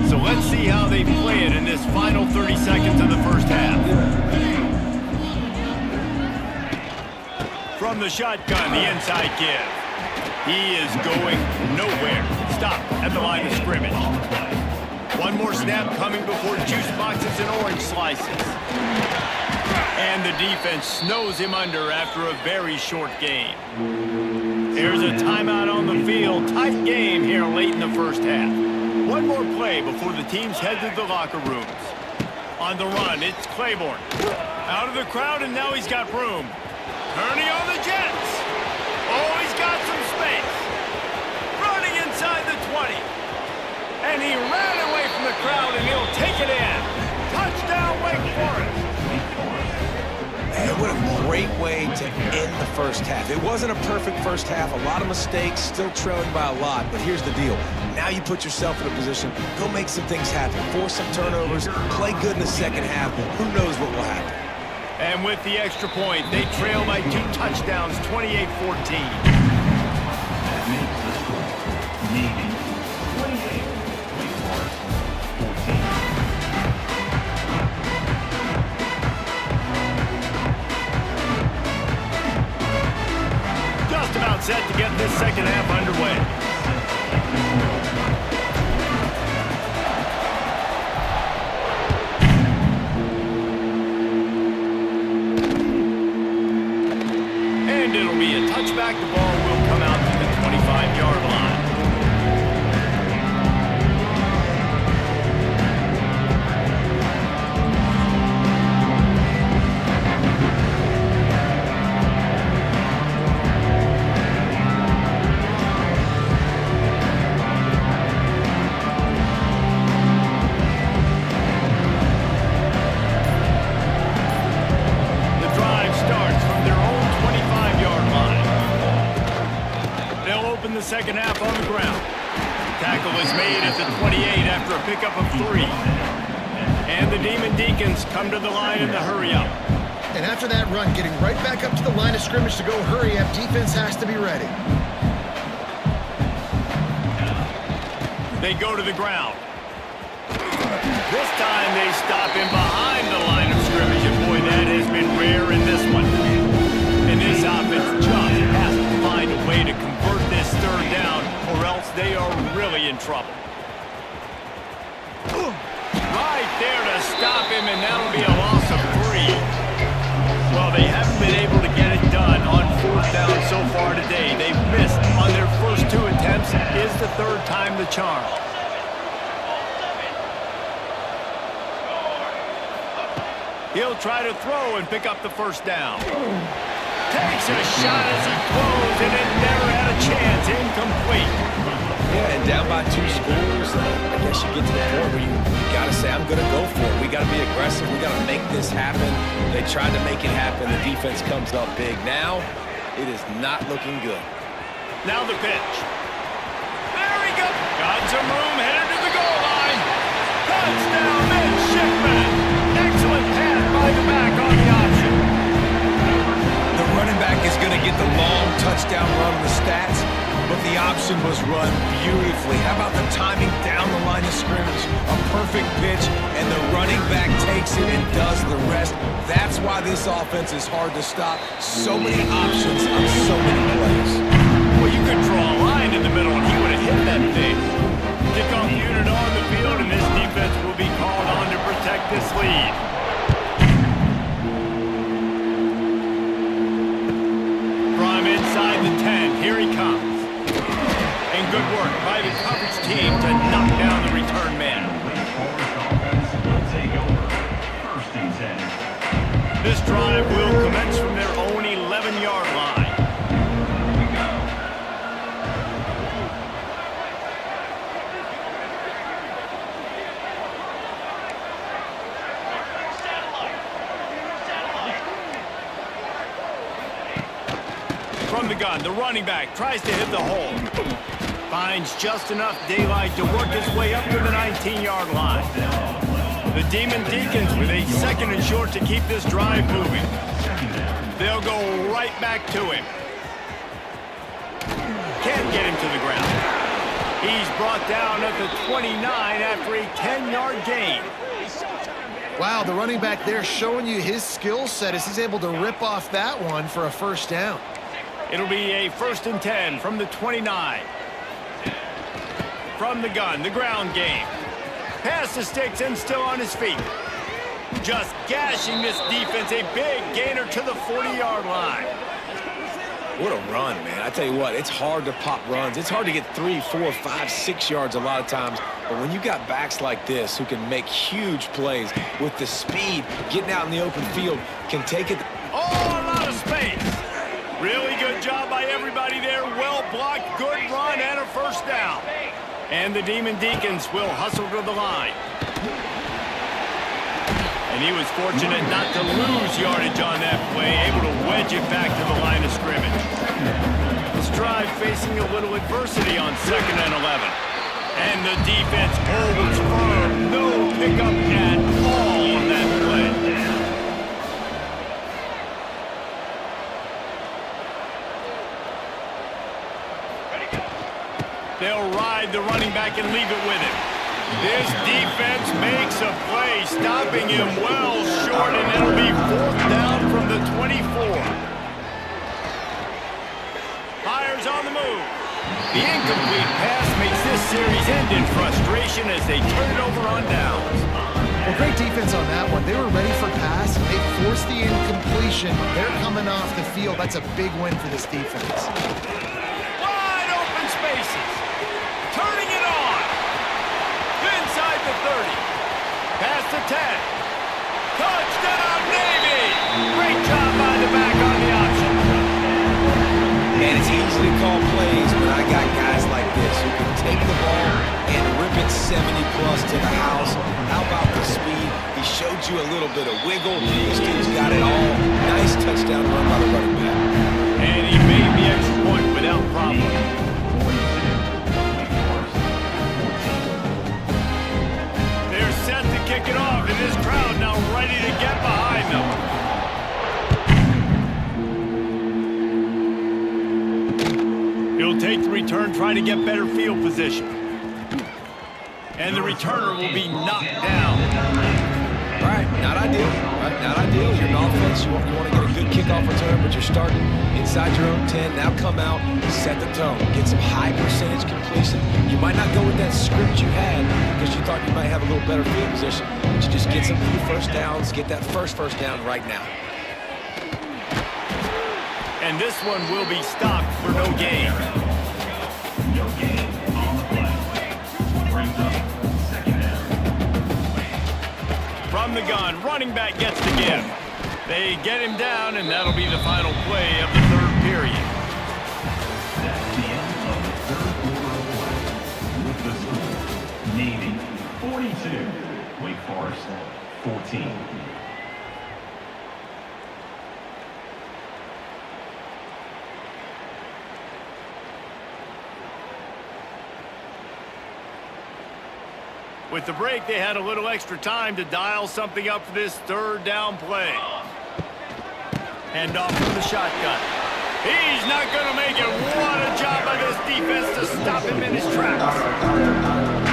So let's see how they play it in this final 30 seconds of the first half. From the shotgun, the inside give. He is going nowhere. Stop at the line of scrimmage. One more snap coming before juice boxes and orange slices. And the defense snows him under after a very short game. There's a timeout on the field. Tight game here late in the first half. One more play before the teams head to the locker rooms. On the run, it's Claiborne. Out of the crowd, and now he's got room. Turning on the Jets. Oh, he's got some space. Running inside the 20. And he ran away from the crowd, and he'll take it in. Touchdown, Wake Forest. Man, what a great way to end the first half. It wasn't a perfect first half. A lot of mistakes, still trailing by a lot. But here's the deal. Now you put yourself in a position, go make some things happen. Force some turnovers, play good in the second half. Who knows what will happen? And with the extra point, they trail by 2 touchdowns, 28-14. That makes the score Navy 28, Wake Forest 14. Just about set to get this second half underway. And it'll be a touchback. The ball will come out to the 25-yard line. The second half on the ground. Tackle is made at the 28 after a pickup of 3. And the Demon Deacons come to the line in the hurry up. And after that run, getting right back up to the line of scrimmage to go hurry up, defense has to be ready. They go to the ground. This time they stop him behind the line of scrimmage, and boy, that has been rare in this one. And this offense just has to find a way to convert this third down, or else they are really in trouble. Right there to stop him, and that'll be a loss of 3. Well, they haven't been able to get it done on 4th down so far today. They've missed on their first 2 attempts. Is the third time the charm? He'll try to throw and pick up the first down. Takes a shot as he throws, and it never had a chance. Incomplete. Yeah, and down by 2 scores, I guess you get to the point where you got to say, I'm going to go for it. We got to be aggressive. We got to make this happen. They tried to make it happen. The defense comes up big. Now, it is not looking good. Now the pitch. There he goes. Got some room, headed to the goal line. Touchdown, Midshipman. Excellent pass by the back on the option. The running back is going to get the long touchdown run on the stats, but the option was run beautifully. How about the timing down the line of scrimmage? A perfect pitch, and the running back takes it and does the rest. That's why this offense is hard to stop. So many options on so many plays. Well, you could draw a line in the middle, and he would have hit that thing. Kickoff unit on the field, and this defense will be called on to protect this lead. From inside the 10, here he comes. And good work by the coverage team to knock down the return man. This drive will commence from their own 11-yard line. From the gun, the running back tries to hit the hole. Finds just enough daylight to work his way up to the 19-yard line. The Demon Deacons with a 2nd and short to keep this drive moving. They'll go right back to him. Can't get him to the ground. He's brought down at the 29 after a 10-yard gain. Wow, the running back there showing you his skill set as he's able to rip off that one for a first down. It'll be a 1st and 10 from the 29. From the gun, the ground game. Pass the sticks and still on his feet. Just gashing this defense, a big gainer to the 40-yard line. What a run, man. I tell you what, it's hard to pop runs. It's hard to get 3, 4, 5, 6 yards a lot of times. But when you got backs like this who can make huge plays with the speed, getting out in the open field, can take it. Oh, a lot of space. Really good job by everybody there. Well blocked, good run, and a first down. And the Demon Deacons will hustle to the line. And he was fortunate not to lose yardage on that play, able to wedge it back to the line of scrimmage. This drive facing a little adversity on 2nd and 11. And the defense holds firm. No pickup at all on that play. They'll ride the running back and leave it with him. This defense makes a play, stopping him well short, and it'll be 4th down from the 24. Fires on the move. The incomplete pass makes this series end in frustration as they turn it over on downs. Well, great defense on that one. They were ready for pass. They forced the incompletion. They're coming off the field. That's a big win for this defense. Wide open spaces. Turning it on. Inside the 30. Past the 10. Touchdown, Navy! Great job by the back on the option. And it's easy to call plays when I got guys like this who can take the ball and rip it 70-plus to the house. How about the speed? He showed you a little bit of wiggle. This dude's got it all. Nice touchdown run by the running back. And he made the extra point without problem. They're set to kick it off, and this crowd now ready to get behind them. He'll take the return, try to get better field position. And the returner will be knocked down. All right, not ideal. Right, not ideal. You're an offense. You want to get a good kickoff return, but you're starting inside your own 10. Now come out, set the tone. Get some high percentage completion. You might not go with that script you had because you thought you might have a little better field position, but you just get some few first downs, get that first down right now. And this one will be stopped for no gain. No gain on the play. Brings up second down. From the gun, running back gets the give. They get him down, and that'll be the final play of the third period. That's the end of the third quarter of play. With the score, Navy 42, Wake Forest 14. With the break, they had a little extra time to dial something up for this third down play. Hand off from the shotgun. He's not going to make it. What a job by this defense to stop him in his tracks.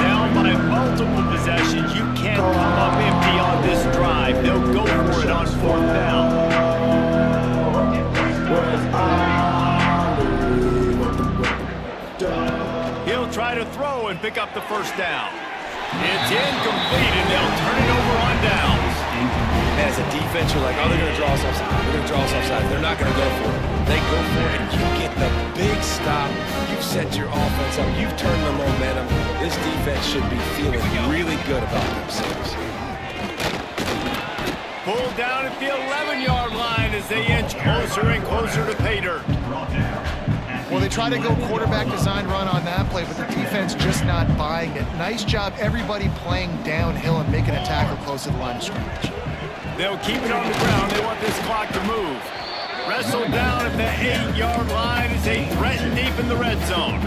Down by multiple possessions. You can't come up empty on this drive. They'll go for it on fourth down. He'll try to throw and pick up the first down. It's incomplete, and they'll turn it over on downs. As a defense, you're like, oh, they're going to draw us offside. They're going to draw us offside. They're not going to go for it. They go for it, and you get the big stop. You've set your offense up. You've turned the momentum. This defense should be feeling really good about themselves. Pulled down at the 11-yard line as they inch closer and closer to pay dirt. Well, they try to go quarterback design run on that play, but the defense just not buying it. Nice job, everybody playing downhill and making a tackle close to the line of scrimmage. They'll keep it on the ground. They want this clock to move. Wrestled down at the 8-yard line as they threaten deep in the red zone.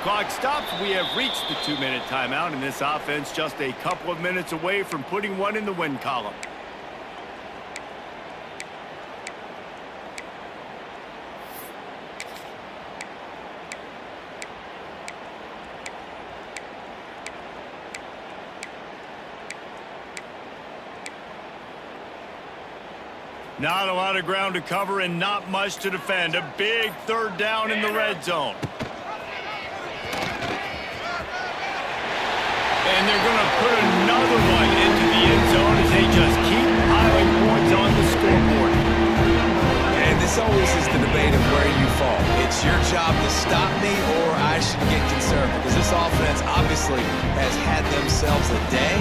Clock stops. We have reached the 2-minute timeout, and this offense just a couple of minutes away from putting one in the win column. Not a lot of ground to cover and not much to defend. A big third down in the red zone. And they're going to put another one into the end zone as they just keep piling points on the scoreboard. And this always is the debate of where you fall. It's your job to stop me or I should get concerned because this offense obviously has had themselves a day,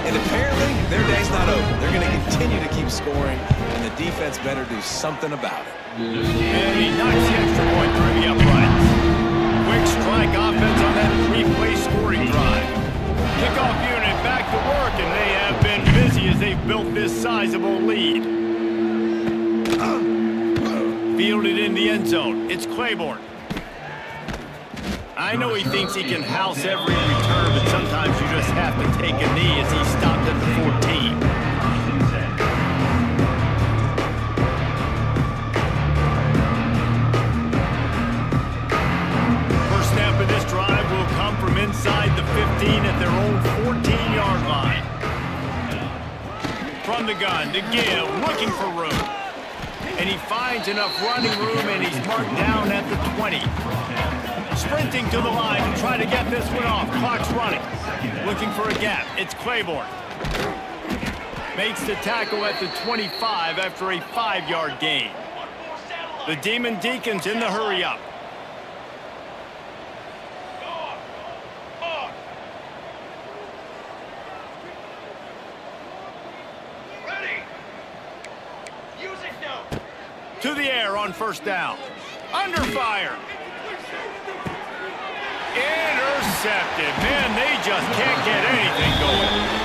and apparently their day's not over. They're going to continue to keep scoring, and the defense better do something about it. And he knocks the extra point through the uprights. Quick strike offense on that 3-play scoring drive. Kickoff unit back to work, and they have been busy as they've built this sizable lead. Fielded in the end zone. It's Claiborne. I know he thinks he can house every return, but sometimes you just have to take a knee as he stopped at the 14. First snap of this drive will come from inside the 15 at their own 14-yard line. From the gun, to give, looking for room. And he finds enough running room, and he's marked down at the 20. Sprinting to the line to try to get this one off. Clock's running. Looking for a gap. It's Claiborne. Makes the tackle at the 25 after a 5-yard gain. The Demon Deacons in the hurry-up. To the air on first down. Under fire. Intercepted. Man, they just can't get anything going.